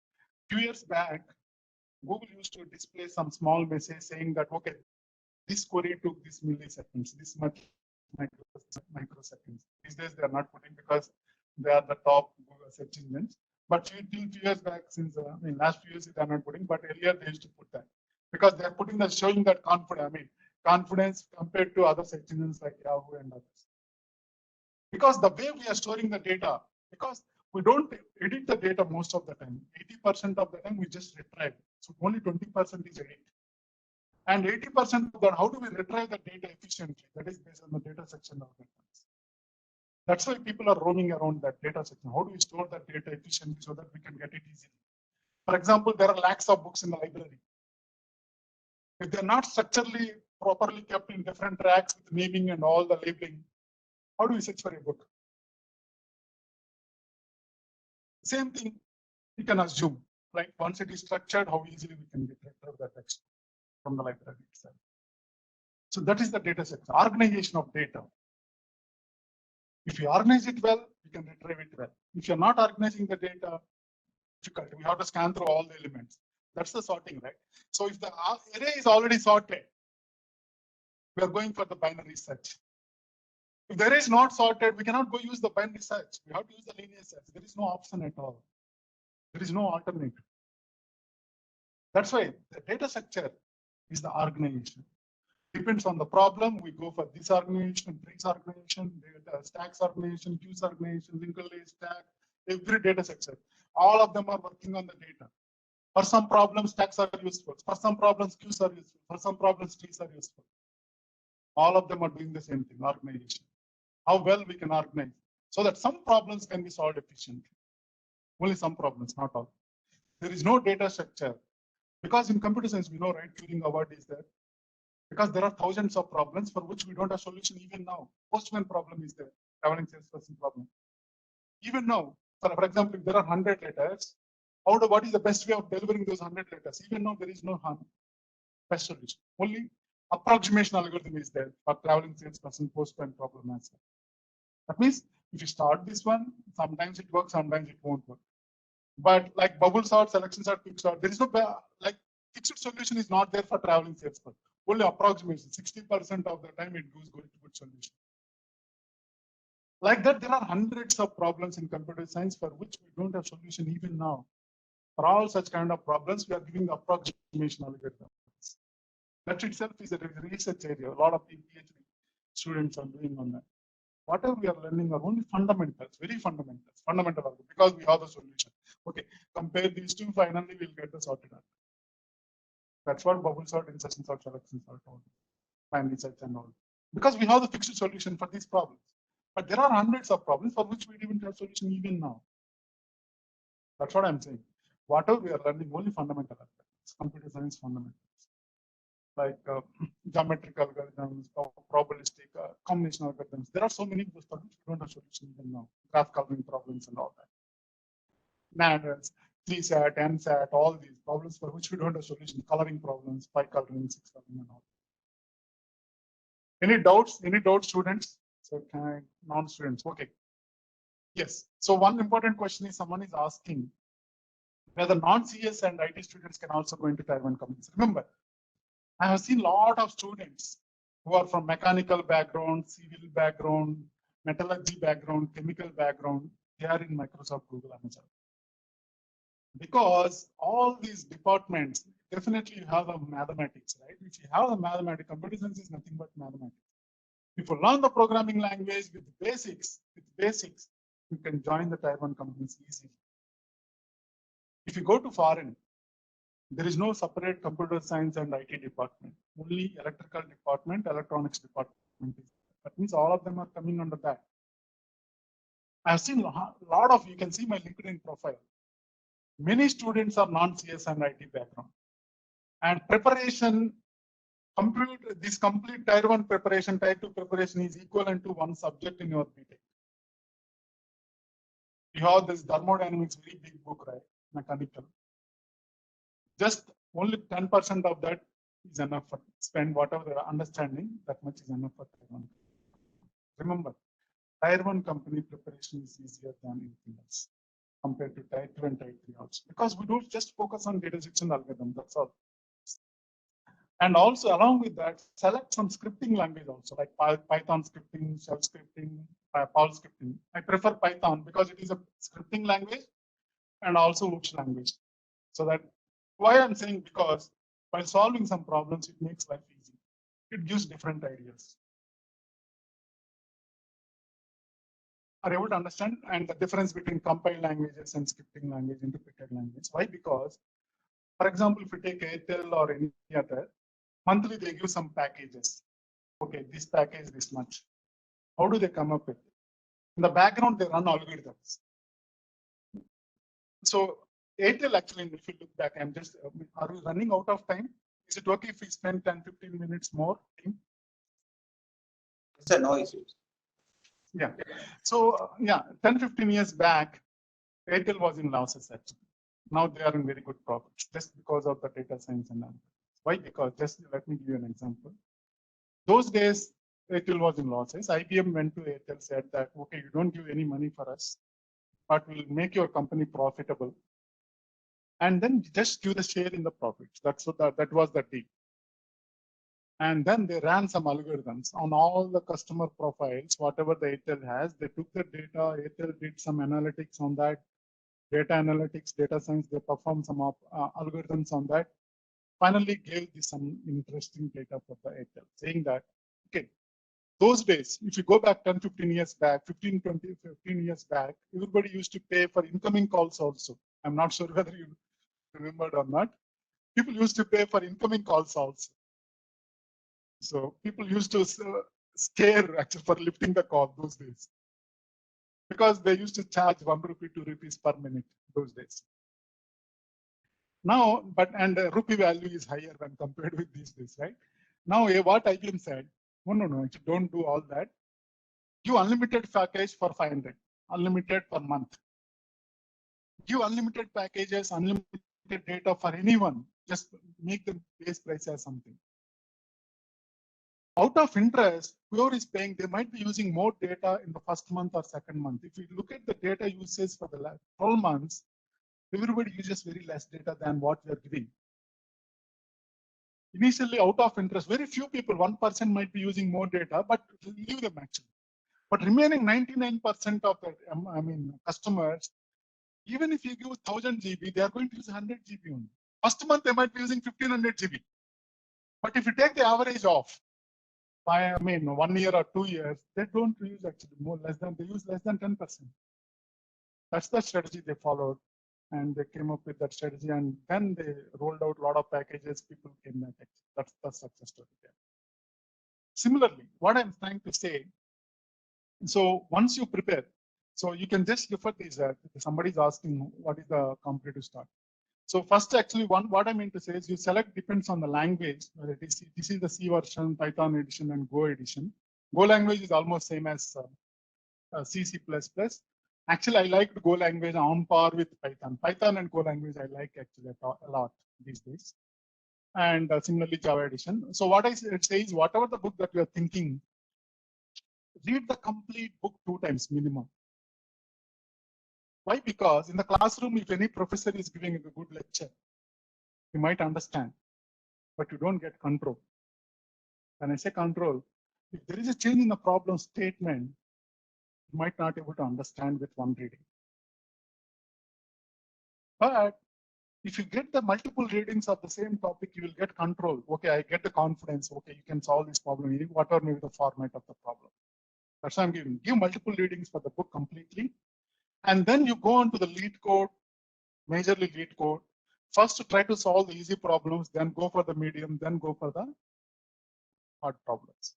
A few years back, Google used to display some small message saying that, okay, this query took this milliseconds, this much microseconds. These days they are not putting because they are the top Google search engines. But till 2 years back, since last few years they are not putting, but earlier they used to put that because they are putting the showing that confidence compared to other search engines like Yahoo and others. Because the way we are storing the data, because we don't edit the data most of the time. 80% of the time we just retrieve. So only 20% is edit. And 80% of that, how do we retrieve the data efficiently? That is based on the data section algorithms. That's why people are roaming around that data section. How do we store that data efficiently so that we can get it easily? For example, there are lakhs of books in the library. If they're not structurally properly kept in different tracks with naming and all the labeling, how do we search for a book? Same thing we can assume, right? Once it is structured, how easily we can get rid of that text from the library itself. So that is the data set, organization of data. If you organize it well, you can retrieve it well. If you're not organizing the data, difficult. We have to scan through all the elements. That's the sorting, right? So if the array is already sorted, we are going for the binary search. If the array is not sorted, we cannot go use the binary search. We have to use the linear search. There is no option at all. There is no alternative. That's why the data structure is the organization. Depends on the problem, we go for this organization, trees organization, data stacks organization, queues organization, linked list, stack, every data structure. All of them are working on the data. For some problems, stacks are useful. For some problems, queues are useful. For some problems, trees are useful. All of them are doing the same thing, organization. How well we can organize so that some problems can be solved efficiently. Only some problems, not all. There is no data structure. Because in computer science, we know, right, Turing award is there. Because there are thousands of problems for which we don't have solution even now. Postman problem is there, traveling salesperson problem. Even now, for example, if there are 100 letters, what is the best way of delivering those 100 letters? Even now, there is no best solution. Only approximation algorithm is there for traveling salesperson postman problem as well. That means if you start this one, sometimes it works, sometimes it won't work. But like bubble sort, selection sort, quick sort, there is no like fixed solution is not there for traveling salesperson. Only approximation, 60% of the time it goes good to good solution. Like that, there are hundreds of problems in computer science for which we don't have solution even now. For all such kind of problems, we are giving the approximation algorithms. That itself is a research area. A lot of PhD students are doing on that. Whatever we are learning are only fundamentals, very fundamentals, fundamental because we have the solution. Okay, compare these two, finally we'll get the sorted out. That's what bubble sort, insertion sort, selection sort, binary search and all. Because we have the fixed solution for these problems. But there are hundreds of problems for which we didn't have solution even now. That's what I'm saying. Whatever we are learning, only fundamental aspects, computer science fundamentals. Like geometric algorithms, probabilistic, combination algorithms. There are so many of those problems we don't have solution even now. Graph coloring problems and all that. NANDs, 3SAT, NSAT, all these problems for which we don't have solution. Coloring problems, 5 coloring, 6 coloring, and all. Any doubts? Any doubts, students? So non-students, okay. Yes, so one important question is someone is asking whether non-CS and IT students can also go into Tier 1 companies. Remember, I have seen a lot of students who are from mechanical background, civil background, metallurgy background, chemical background. They are in Microsoft, Google, Amazon. Because all these departments, definitely you have the mathematics, right? If you have the mathematics, computer science is nothing but mathematics. If you learn the programming language with basics, you can join the Tier 1 companies easily. If you go to foreign, there is no separate computer science and IT department, only electrical department, electronics department. That means all of them are coming under that. I've seen a lot of, you can see my LinkedIn profile. Many students are non-CS and IT background. And preparation, this complete Tier 1 preparation, Tier 2 preparation is equivalent to one subject in your BTech. You have this thermodynamics, very big book, right? Mechanical. Just only 10% of that is enough for spend whatever the understanding, that much is enough for Tier 1. Remember, Tier 1 company preparation is easier than anything else compared to Tier 2 and Tier 3 also. Because we don't just focus on data sets and algorithm, that's all. And also along with that, select some scripting language also, like Python scripting, shell scripting, Paul scripting. I prefer Python because it is a scripting language and also OOPS language. So that, why I'm saying, because by solving some problems, it makes life easy. It gives different ideas. Are you able to understand? And the difference between compiled languages and scripting language, interpreted language. Why? Because, for example, if you take Airtel or any other, monthly they give some packages. Okay, this package this much. How do they come up with it? In the background, they run algorithms. So Airtel actually, if you look back, are we running out of time? Is it okay if we spend 10-15 minutes more? Sir, no issues. Yeah. So yeah, 10-15 years back, Airtel was in losses actually. Now they are in very good profits just because of the data science and all. Why? Because just let me give you an example. Those days, Airtel was in losses. IBM went to Airtel, said that, okay, you don't give any money for us, but we'll make your company profitable. And then just give the share in the profits. That's what that was the deal. And then they ran some algorithms on all the customer profiles, whatever the Airtel has. They took the data, Airtel did some analytics on that, data analytics, data science, they performed some algorithms on that. Finally gave this some interesting data for the Airtel, saying that, okay, those days, if you go back 10-15 years back, 15 years back, everybody used to pay for incoming calls also. I'm not sure whether you remembered or not. People used to pay for incoming calls also. So people used to scare actually for lifting the call those days, because they used to charge 1 rupee, 2 rupees per minute those days. Now, and the rupee value is higher when compared with these days, right? Now, what IBM said, no, don't do all that. Give unlimited package for 500, unlimited per month. Give unlimited packages, unlimited data for anyone. Just make the base price as something. Out of interest, whoever is paying, they might be using more data in the first month or second month. If you look at the data usage for the last 12 months, everybody uses very less data than what we are giving. Initially, out of interest, very few people, 1% might be using more data, but leave them actually. But remaining 99% of the customers, even if you give 1000 GB, they are going to use 100 GB only. First month, they might be using 1500 GB. But if you take the average off, 1 year or 2 years, they don't use actually they use less than 10%. That's the strategy they followed. And they came up with that strategy, and then they rolled out a lot of packages. People came back. That's the success story there. Similarly, what I'm trying to say, so once you prepare, so you can just refer these. Somebody's asking what is the competitive start. So first, actually, what I mean to say is you select depends on the language. This is the C version, Python edition, and Go edition. Go language is almost same as C, C++. Actually, I like Go language on par with Python. Python and Go language I like actually a lot these days. And similarly, Java edition. So what I say is whatever the book that you are thinking, read the complete book 2 times minimum. Why? Because in the classroom, if any professor is giving a good lecture, you might understand, but you don't get control. When I say control, if there is a change in the problem statement, you might not be able to understand with one reading. But if you get the multiple readings of the same topic, you will get control. Okay, I get the confidence. Okay, you can solve this problem, whatever may be the format of the problem. That's why I'm giving. Give multiple readings for the book completely. And then you go on to the lead code, majorly lead code. First, try to solve the easy problems, then go for the medium, then go for the hard problems.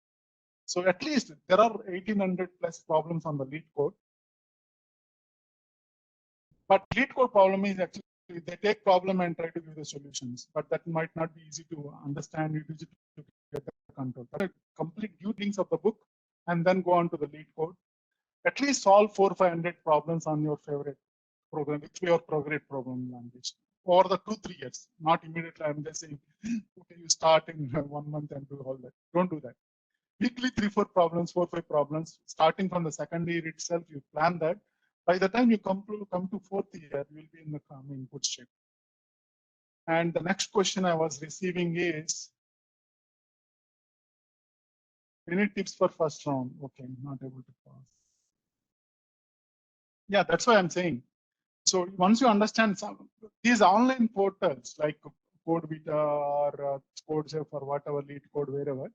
So at least there are 1800 plus problems on the lead code. But lead code problem is actually they take problem and try to give the solutions, but that might not be easy to understand, easy to get the control. But complete readings of the book and then go on to the lead code. At least solve 400 or 500 problems on your favorite program, which your favorite program language over the 2-3 years. Not immediately. I'm just saying, okay, you start in 1 month and do all that. Don't do that. Weekly 3-4 problems, 4-5 problems. Starting from the second year itself, you plan that. By the time you come to 4th year, you will be in the good shape. And the next question I was receiving is, any tips for first round? Okay, not able to pass. Yeah, that's why I'm saying. So once you understand these online portals like CodeVita or CodeSafe or whatever, lead code, wherever,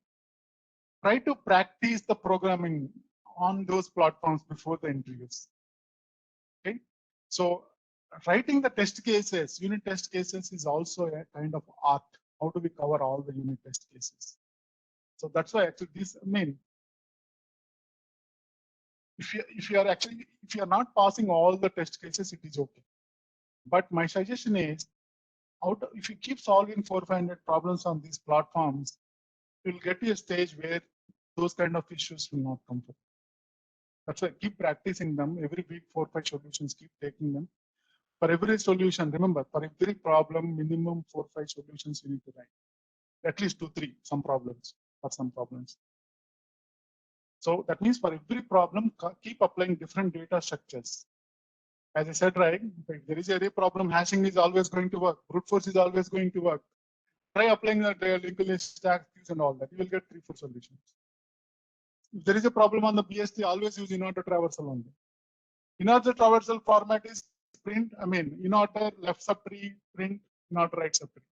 try to practice the programming on those platforms before the interviews. Okay, so writing the test cases, unit test cases is also a kind of art. How do we cover all the unit test cases? So that's why actually this, I mean, if you are not passing all the test cases, it is okay. But my suggestion is, if you keep solving 400-500 problems on these platforms, you'll get to a stage where those kind of issues will not come. That's why keep practicing them every week. 4-5 solutions, keep taking them. For every solution, remember, for every problem, minimum 4-5 solutions you need to write. At least 2-3, some problems, for some problems. So that means for every problem, keep applying different data structures. As I said, right, if there is a problem, hashing is always going to work. Brute force is always going to work. Try applying the linked list, stack views and all that. You will get 3-4 solutions. If there is a problem on the BST, always use in-order traversal only. In-order traversal format is print, in-order left subtree, print, in-order right subtree.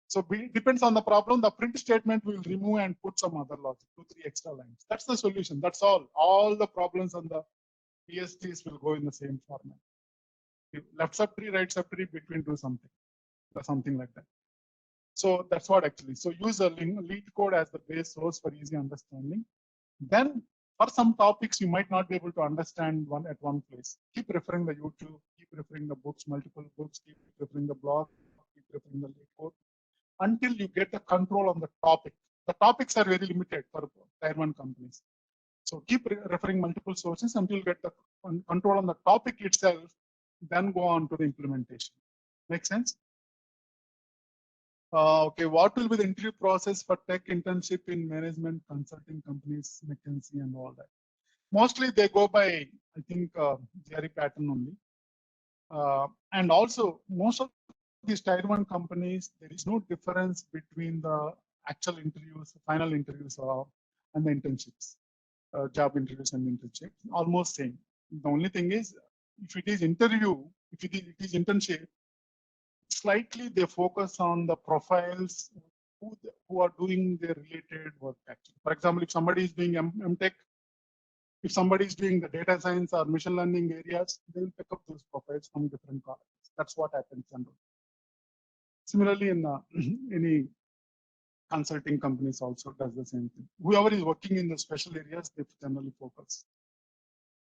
So depends on the problem, the print statement will remove and put some other logic, 2-3 extra lines. That's the solution. That's all. All the problems on the PSTs will go in the same format. Left subtree, right subtree, between do something, or something like that. So that's what actually. So use a lead code as the base source for easy understanding. Then for some topics you might not be able to understand at one place. Keep referring the YouTube, keep referring the books, multiple books, keep referring the blog, keep referring the lead code until you get the control on the topic. The topics are very limited for Tier 1 companies. So keep referring multiple sources until you get the control on the topic itself, then go on to the implementation. Make sense? Okay, what will be the interview process for tech internship in management consulting companies, McKinsey and all that? Mostly they go by, I think, GRE pattern only. And also, most of these Tier 1 companies, there is no difference between the actual interviews, final interviews, and the internships, job interviews and internships, almost same. The only thing is, if it is interview, if it is internship, slightly they focus on the profiles who are doing their related work. Actually, for example, if somebody is doing MTech, if somebody is doing the data science or machine learning areas, they will pick up those profiles from different colleges. That's what happens generally. Similarly, in any consulting companies also does the same thing. Whoever is working in the special areas, they generally focus.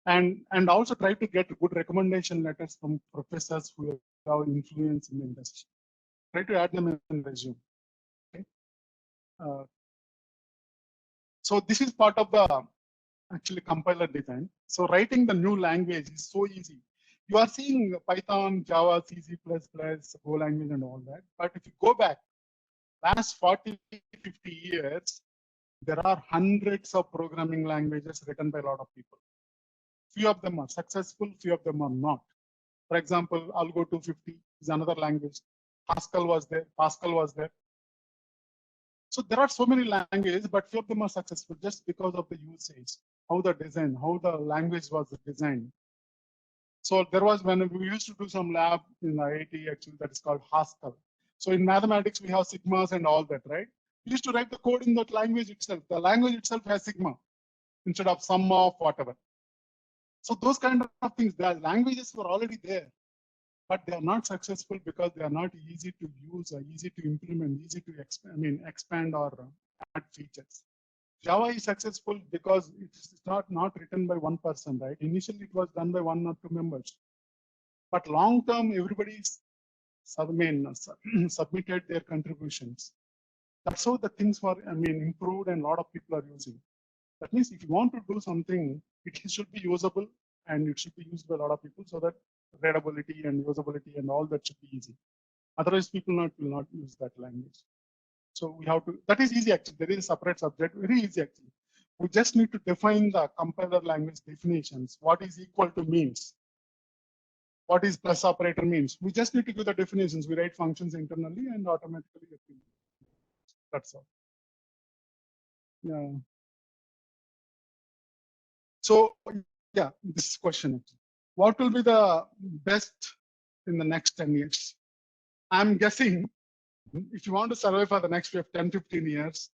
And also try to get good recommendation letters from professors who have influence in the industry. Try to add them in the resume. Okay? So this is part of the actually compiler design. So writing the new language is so easy. You are seeing Python, Java, C, C++, Go language and all that. But if you go back last 40, 50 years, There are hundreds of programming languages written by a lot of people. Few of them are successful, few of them are not. For example, Algo 250 is another language. Pascal was there. So there are so many languages, but few of them are successful just because of the usage, how the language was designed. So there was, when we used to do some lab in IIT, actually that is called Haskell. So in mathematics, we have sigmas and all that, right? We used to write the code in that language itself. The language itself has sigma instead of sum of whatever. So those kind of things, the languages were already there, but they are not successful because they are not easy to use or easy to implement, easy to expand or add features. Java is successful because it's not written by one person, right? Initially, it was done by 1 or 2 members, but long term, everybody submitted their contributions. That's how the things were, improved, and a lot of people are using. That means if you want to do something, it should be usable and it should be used by a lot of people, so that readability and usability and all that should be easy. Otherwise, people will not use that language. So we have to, that is easy actually. There is a separate subject, very easy actually. We just need to define the compiler language definitions. What is equal to means? What is plus operator means? We just need to give the definitions. We write functions internally and automatically get it. That's all. Yeah. So yeah, this question. What will be the best in the next 10 years? I'm guessing if you want to survive for the next 10, 15 years,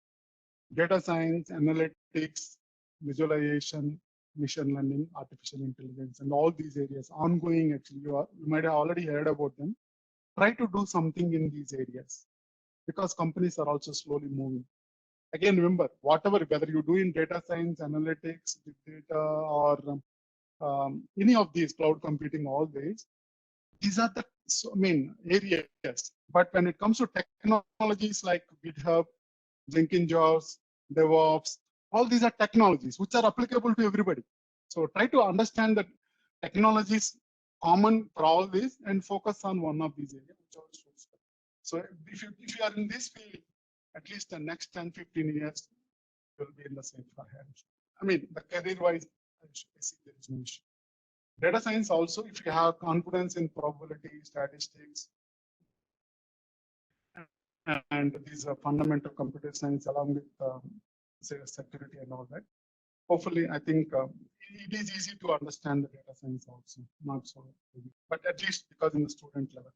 data science, analytics, visualization, machine learning, artificial intelligence, and all these areas ongoing. Actually, you might have already heard about them. Try to do something in these areas because companies are also slowly moving. Again, remember, whatever, whether you do in data science, analytics, big data, or any of these, cloud computing, all these are the areas. But when it comes to technologies like GitHub, Jenkins jobs, DevOps, all these are technologies which are applicable to everybody. So try to understand that technologies common for all these and focus on one of these areas. So if you are in this field, at least the next 10, 15 years, you'll be in the safe hands. The career-wise, I see there is no issue. Data science also, if you have confidence in probability, statistics, and these are fundamental computer science along with security and all that. Hopefully, I think it is easy to understand the data science also, not so heavy, but at least because in the student level.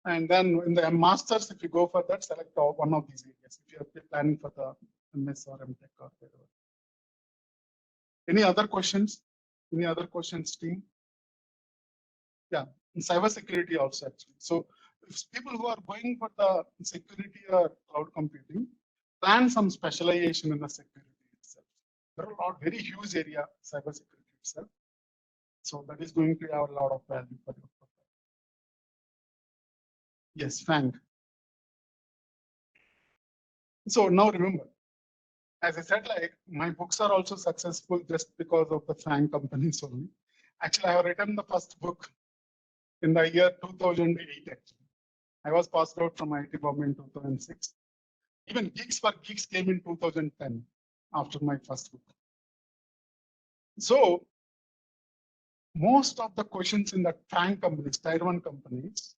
And then in the masters, if you go for that, select one of these areas. If you are planning for the MS or MTech or whatever. Any other questions? Any other questions, team? Yeah, in cybersecurity also actually. So if people who are going for the security or cloud computing, plan some specialization in the security itself. There are a lot, very huge area, cybersecurity itself. So that is going to have a lot of value for your profile. Yes, Frank. So now remember, as I said, like my books are also successful just because of the Frank companies only. Actually, I have written the first book in the year 2008. Actually, I was passed out from IIT Bombay in 2006. Even Geeks for Geeks came in 2010 after my first book. So most of the questions in the Frank companies, Tier 1 companies,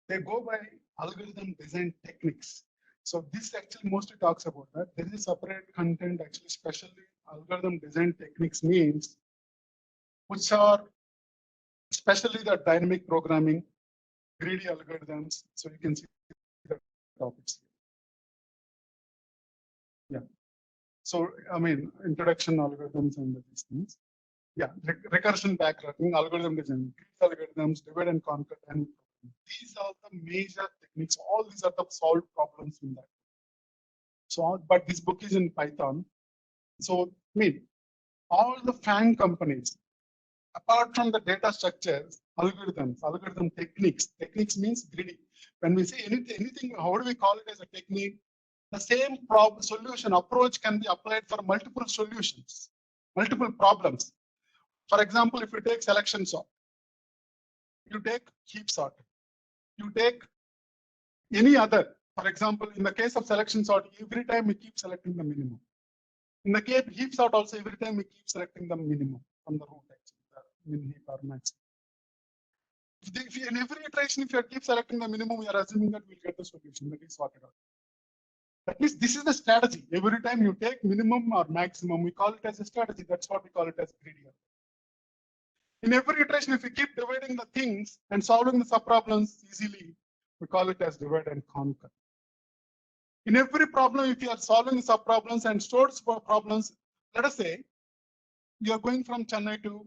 they go by algorithm design techniques. So this actually mostly talks about that. There is a separate content, actually, especially algorithm design techniques means, which are especially the dynamic programming, greedy algorithms. So you can see the topics here. Yeah. So introduction algorithms and these things. Yeah, recursion backtracking, algorithm design, algorithms, divide and conquer, and these are the major techniques. All these are the solved problems in that. So, but this book is in Python. So, all the FANG companies, apart from the data structures, algorithms, algorithm techniques. Techniques means greedy. When we say anything, how do we call it as a technique? The same solution approach can be applied for multiple solutions, multiple problems. For example, if you take selection sort, you take heap sort, you take any other. For example, in the case of selection sort, every time we keep selecting the minimum. In the case heap sort also, every time we keep selecting the minimum from the root, actually, the min heap or max. In every iteration, if you keep selecting the minimum, you are assuming that we'll get the solution that is sorted out. At least this is the strategy. Every time you take minimum or maximum, we call it as a strategy. That's what we call it as greedy. In every iteration, if you keep dividing the things and solving the subproblems easily, we call it as divide and conquer. In every problem, if you are solving the subproblems and stored problems, let us say you are going from Chennai to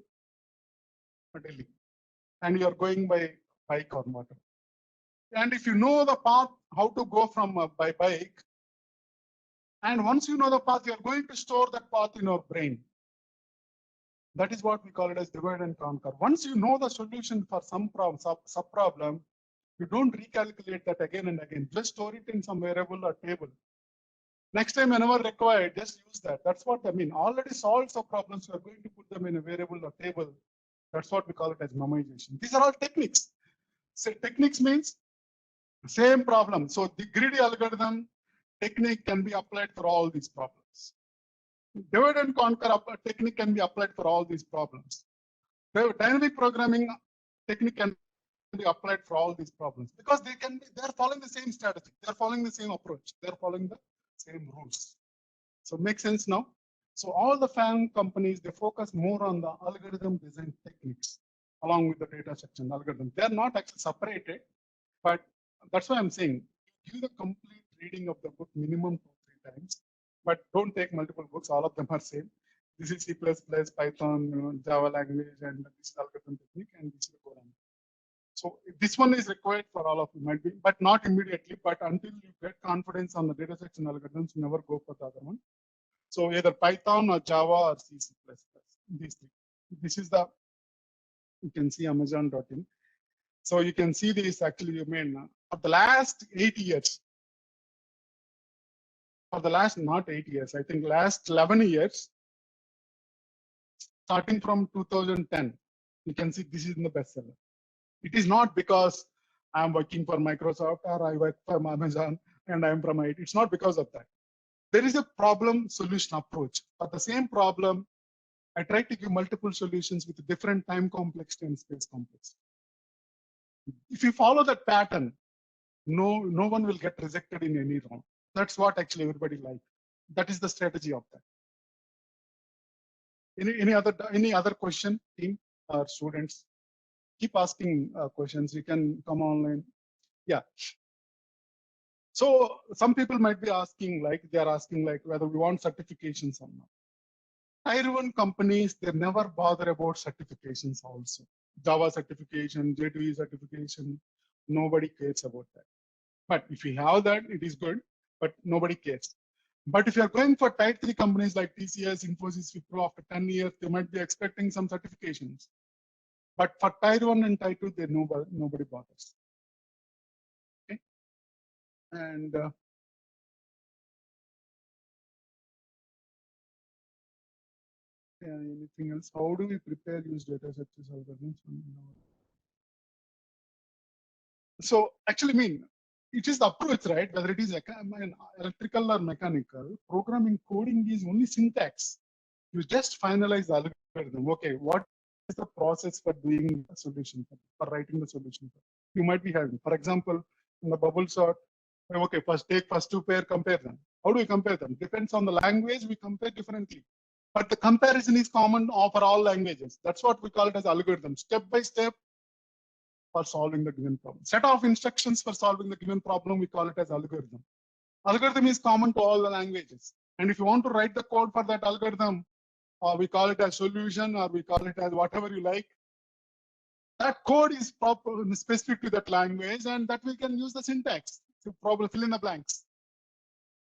Delhi and you are going by bike or motor. And if you know the path, how to go from by bike, and once you know the path, you are going to store that path in your brain. That is what we call it as divide and conquer. Once you know the solution for some problem, sub-problem, you don't recalculate that again and again. Just store it in some variable or table. Next time, whenever required, just use that. That's what I mean. Already solved some problems, you are going to put them in a variable or table. That's what we call it as memorization. These are all techniques. So techniques means same problem. So the greedy algorithm technique can be applied for all these problems. Divide and conquer technique can be applied for all these problems. Dynamic programming technique can be applied for all these problems because they're following the same strategy. They're following the same approach. They're following the same rules. So makes sense now? So all the FANG companies, they focus more on the algorithm design techniques along with the data section algorithm. They're not actually separated, but that's why I'm saying give the complete reading of the book minimum 2-3 times, but don't take multiple books. All of them are same. This is C++, Python, Java language, and this is algorithm technique, and this is the core language. So this one is required for all of you, might be, but not immediately. But until you get confidence on the data section algorithms, you never go for the other one. So either Python or Java or C++. These three. This is the, you can see Amazon.in. So you can see this actually, you mean for the last 8 years, for the last, not 8 years, I think last 11 years, starting from 2010, you can see this is in the bestseller. It is not because I'm working for Microsoft or I work for Amazon and I'm from IT. It's not because of that. There is a problem solution approach. For the same problem, I try to give multiple solutions with different time complexity and space complexity. If you follow that pattern, no one will get rejected in any round. That's what actually everybody likes. That is the strategy of that. Any other question, team or students? Keep asking questions. You can come online. Yeah. So some people might be asking, like they are asking, like whether we want certifications or not. Tier 1 companies, they never bother about certifications also. Java certification, J2E certification, nobody cares about that. But if you have that, it is good, but nobody cares. But if you're going for Tier 3 companies like TCS, Infosys, Wipro, after 10 years, they might be expecting some certifications. But for Tier 1 and Tier 2, nobody bothers. Okay. And anything else? How do we prepare use data sets algorithms? So actually, it is the approach, right? Whether it is electrical or mechanical, programming coding is only syntax. You just finalize the algorithm. Okay, what is the process for doing the solution, for writing the solution? You might be having, for example, in the bubble sort, okay, take first two pair, compare them. How do we compare them? Depends on the language, we compare differently. But the comparison is common for all languages. That's what we call it as algorithm. Step by step, for solving the given problem. Set of instructions for solving the given problem, we call it as algorithm. Algorithm is common to all the languages. And if you want to write the code for that algorithm, we call it as solution, or we call it as whatever you like. That code is proper, specific to that language, and that we can use the syntax to probably fill in the blanks.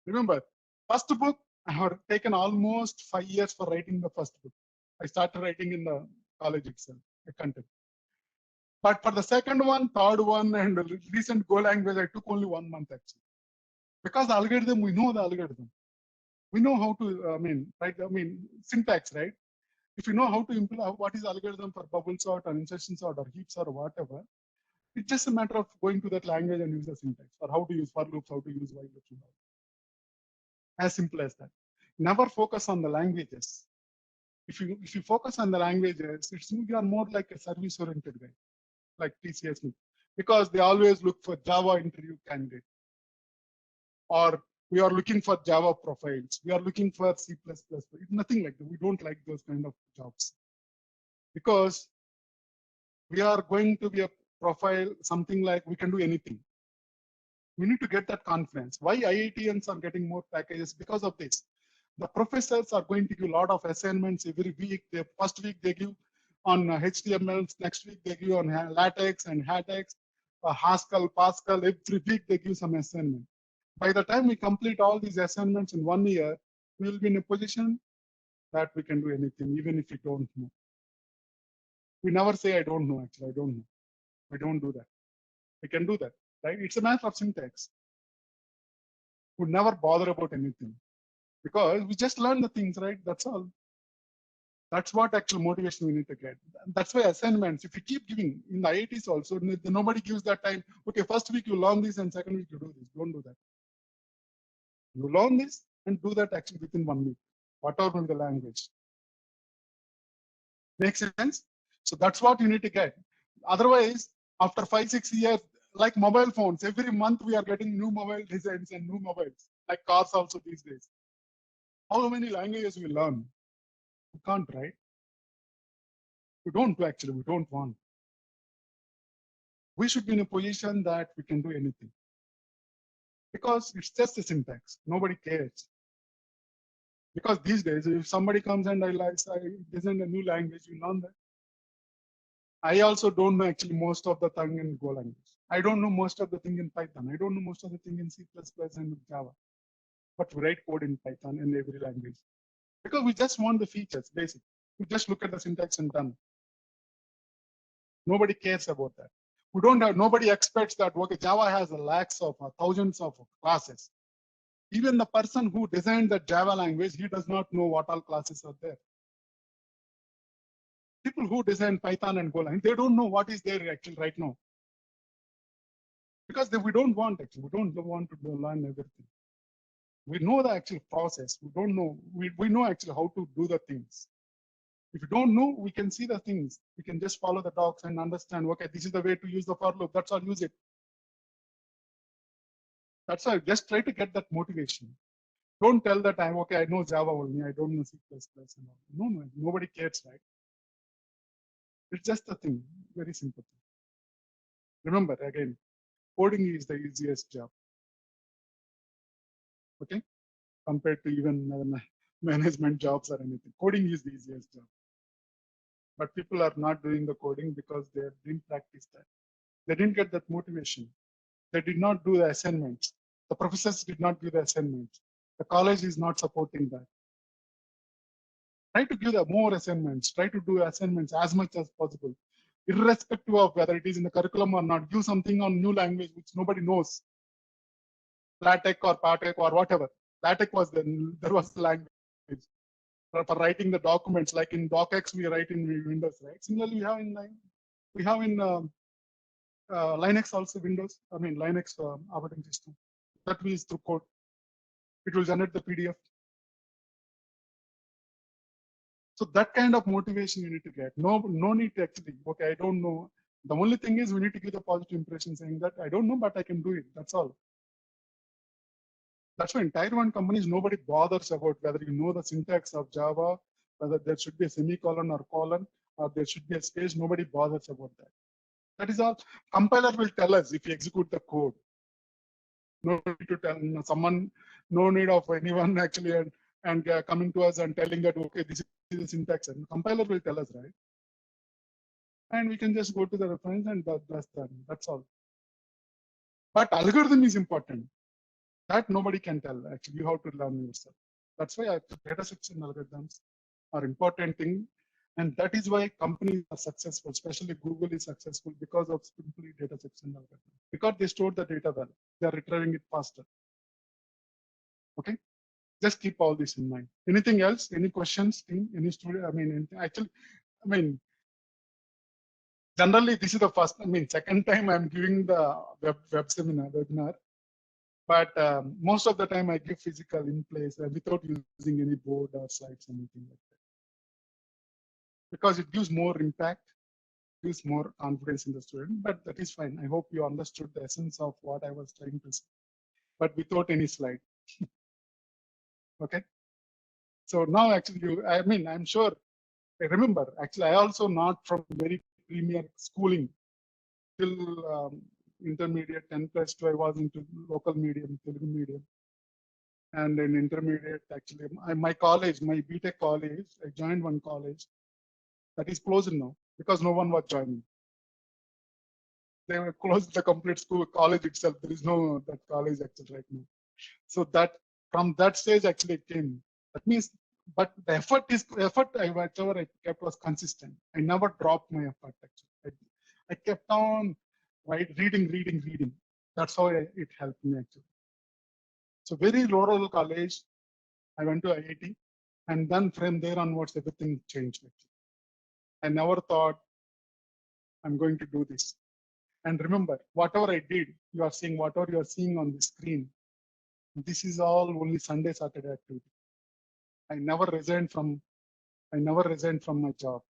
Remember, first book, I have taken almost 5 years for writing the first book. I started writing in the college itself, the content. But for the second one, third one, and the recent Go language, I took only 1 month actually. Because the algorithm, we know the algorithm. We know how to, syntax, right? If you know how to implement what is the algorithm for bubble sort or insertion sort or heap sort or whatever, it's just a matter of going to that language and use the syntax, or how to use for loops, how to use while loops. As simple as that. Never focus on the languages. If you focus on the languages, you are more like a service-oriented guy, like TCS, because they always look for Java interview candidate, or we are looking for Java profiles. We are looking for C++. Nothing like that. We don't like those kind of jobs, because we are going to be a profile, something like we can do anything. We need to get that confidence. Why IITians are getting more packages? Because of this. The professors are going to give a lot of assignments every week. The first week they give on HTML, next week they give on LaTeX and HATEX, Haskell, Pascal. Every week they give some assignment. By the time we complete all these assignments in 1 year, we will be in a position that we can do anything, even if we don't know. We never say, I don't know, actually, I don't know. We don't do that. We can do that, right? It's a matter of syntax. We never bother about anything, because we just learn the things, right? That's all. That's what actual motivation we need to get. That's why assignments, if you keep giving in the IITs also, nobody gives that time. Okay, first week you learn this and second week you do this. Don't do that. You learn this and do that actually within 1 week, whatever the language. Makes sense? So that's what you need to get. Otherwise, after 5-6 years, like mobile phones, every month we are getting new mobile designs and new mobiles, like cars also these days. How many languages we learn? We can't, right? We don't actually, we don't want. We should be in a position that we can do anything, because it's just a syntax. Nobody cares. Because these days, if somebody comes and I design a new language, you learn that. I also don't know actually most of the thing in Go language. I don't know most of the thing in Python. I don't know most of the thing in C++ and Java. But we write code in Python in every language, because we just want the features, basic. We just look at the syntax and done. Nobody cares about that. We don't have, nobody expects that, okay, Java has lakhs of thousands of classes. Even the person who designed the Java language, he does not know what all classes are there. People who design Python and Golang, they don't know what is there actually right now. Because we don't want actually, we don't want to learn everything. We know the actual process. We don't know, we know actually how to do the things. If you don't know, we can see the things. We can just follow the docs and understand, okay, this is the way to use the for loop. That's all, use it. That's why just try to get that motivation. Don't tell that I'm okay, I know Java only, I don't know C++ and all. No, nobody cares, right? It's just a thing, very simple thing. Remember, again, coding is the easiest job. Okay? Compared to even management jobs or anything. Coding is the easiest job. But people are not doing the coding because they didn't practice that. They didn't get that motivation. They did not do the assignments. The professors did not do the assignments. The college is not supporting that. Try to give more assignments. Try to do assignments as much as possible, irrespective of whether it is in the curriculum or not. Give something on new language which nobody knows. LaTeX or PaTeX or whatever. LaTeX was there was the language for writing the documents. Like in docx, we write in Windows, right? Similarly, we have in Linux also Windows. I mean Linux operating system. That is through code. It will generate the PDF. So that kind of motivation you need to get. No need to actually, okay, I don't know. The only thing is we need to give the positive impression saying that I don't know, but I can do it. That's all. That's why in Tier 1 companies, nobody bothers about whether you know the syntax of Java, whether there should be a semicolon or colon, or there should be a space. Nobody bothers about that. That is all. Compiler will tell us if you execute the code. No need to tell someone, no need of anyone actually and coming to us and telling that, okay, this is the syntax. And the compiler will tell us, right? And we can just go to the reference and that's done. That's all. But algorithm is important. That nobody can tell. Actually, you have to learn yourself. That's why data section algorithms are important thing. And that is why companies are successful, especially Google is successful because of simply data section algorithm. Because they store the data well, they are retrieving it faster. Okay, just keep all this in mind. Anything else? Any questions, team? Any student? I mean, actually, I mean, generally this is the first. I mean, second time I'm giving the web webinar. But most of the time I give physical in place without using any board or slides, anything like that. Because it gives more impact, gives more confidence in the student, but that is fine. I hope you understood the essence of what I was trying to say, but without any slide. Okay. So now actually, I'm sure, I remember, actually, I also not from very premier schooling till intermediate 10+2, I was into local medium, Telugu medium. And in intermediate, actually, my college, my BTech college, I joined one college that is closed now because no one was joining. They were closed the complete school, college itself. There is no that college actually right now. So that from that stage actually it came. That means, but the effort whatever I kept was consistent. I never dropped my effort actually. I kept on reading. That's how it helped me actually. So very rural college. I went to IIT, and then from there onwards everything changed actually. I never thought I'm going to do this. And remember, whatever I did, whatever you are seeing on the screen, this is all only Sunday, Saturday activity. I never resigned from my job.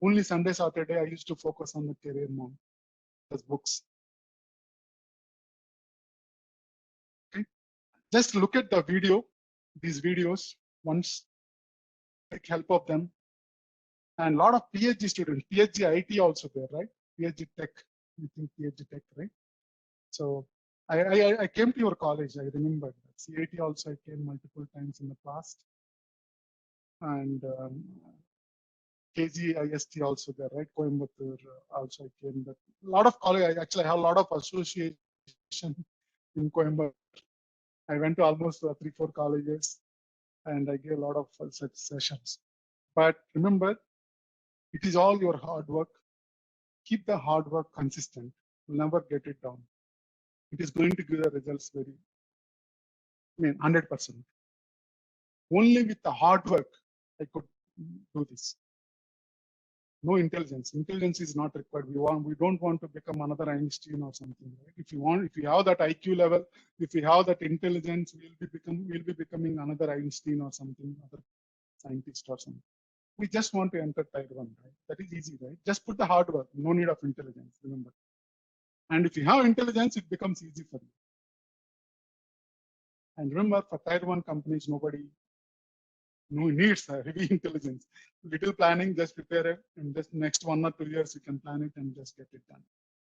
Only Sunday, Saturday, I used to focus on the career mode, as books. Okay. Just look at the video, these videos once, take help of them. And a lot of PhD students, PhD IT also there, right? PhD Tech, I think PhD Tech, right? So I came to your college, I remember. CIT also I came multiple times in the past. And KGIST also there, right? Coimbatore also I came. But a lot of college, I actually have a lot of association in Coimbatore. I went to almost 3-4 colleges and I gave a lot of such sessions. But remember, it is all your hard work. Keep the hard work consistent. Never get it down. It is going to give the results 100%. Only with the hard work I could do this. No intelligence. Intelligence is not required. We don't want to become another Einstein or something. Right? If you have that IQ level, if you have that intelligence, we'll be becoming another Einstein or something, other scientist or something. We just want to enter Tier 1, right? That is easy, right? Just put the hard work. No need of intelligence. Remember. And if you have intelligence, it becomes easy for you. And remember, for Tier 1 companies, nobody needs heavy intelligence. Little planning, just prepare it, and just next 1 or 2 years you can plan it and just get it done.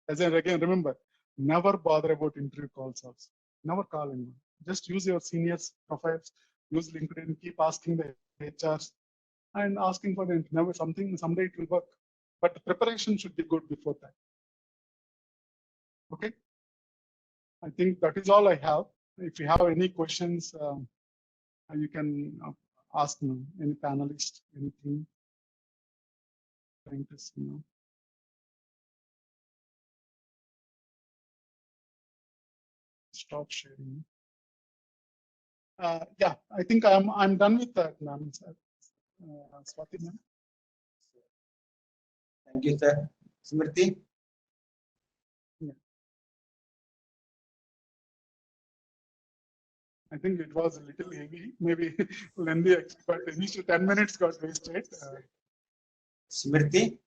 As I again remember, never bother about interview calls also. Never call anyone. Just use your seniors' profiles, use LinkedIn, keep asking the HRs and asking for the never someday it will work. But the preparation should be good before that. Okay. I think that is all I have. If you have any questions, you can ask me, any panelist, anything. Trying to see now. Stop sharing. Yeah, I think I'm done with that, ma'am. Swati, ma'am. Thank you, sir. Smriti? Yeah. I think it was a little heavy, maybe lengthy, but initial 10 minutes got wasted. Smriti?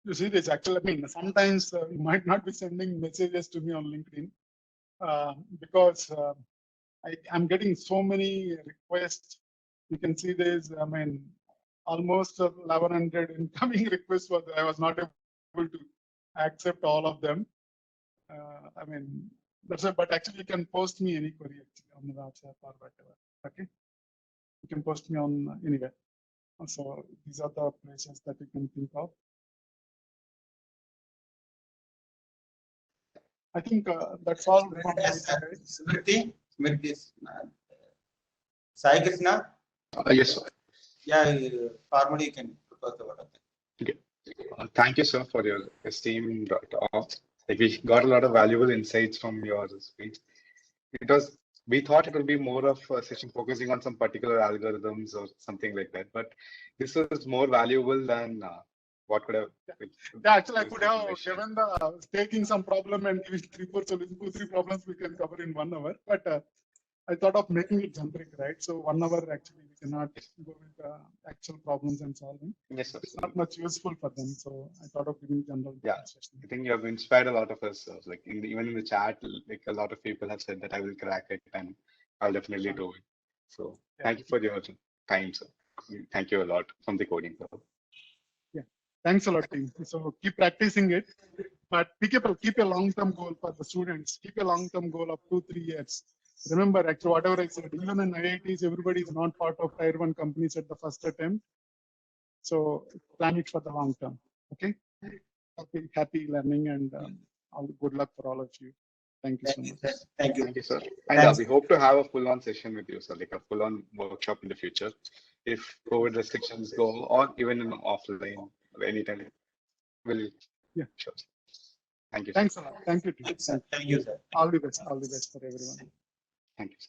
You see this actually, sometimes you might not be sending messages to me on LinkedIn because I'm getting so many requests. You can see there's, almost 1,100 incoming requests. I was not able to accept all of them. That's why, but actually you can post me any query actually on the WhatsApp or whatever. Okay, you can post me on anywhere. So these are the places that you can think of. I think that's all from my side. Smriti? Sai Krishna? Yes, sir. Yeah, formally you can propose the word. Okay. Thank you, sir, for your esteemed talk. Like we got a lot of valuable insights from your speech. It was, we thought it would be more of a session focusing on some particular algorithms or something like that, but this was more valuable than what could have. Yeah, actually, I could have given the taking some problem and giving 3-4 solutions, 2-3 problems we can cover in 1 hour. But I thought of making it generic, right? So 1 hour actually we cannot go with actual problems and solving. Yes, sir. It's not much useful for them. So I thought of giving general. Yeah, I think you have inspired a lot of us. Like even in the chat, like a lot of people have said that I will crack it and I'll definitely do it. So thank you for your time, sir. Thank you a lot from the coding club. Yeah, thanks a lot, team. So keep practicing it, but keep a long-term goal for the students. Keep a long-term goal of 2-3 years. Remember, actually, whatever I said, even in IITs, everybody is not part of tier 1 companies at the first attempt. So plan it for the long term. Okay. Happy learning and all good luck for all of you. Thank you so much. Thank you. Thank you, sir. And we hope to have a full-on session with you, sir, like a full-on workshop in the future, if COVID restrictions go, or even in offline or anytime. We'll, yeah, sure. Thank you. Thanks a lot. Thank you. Thank you, sir. All the best. All the best for everyone. Thank you, sir.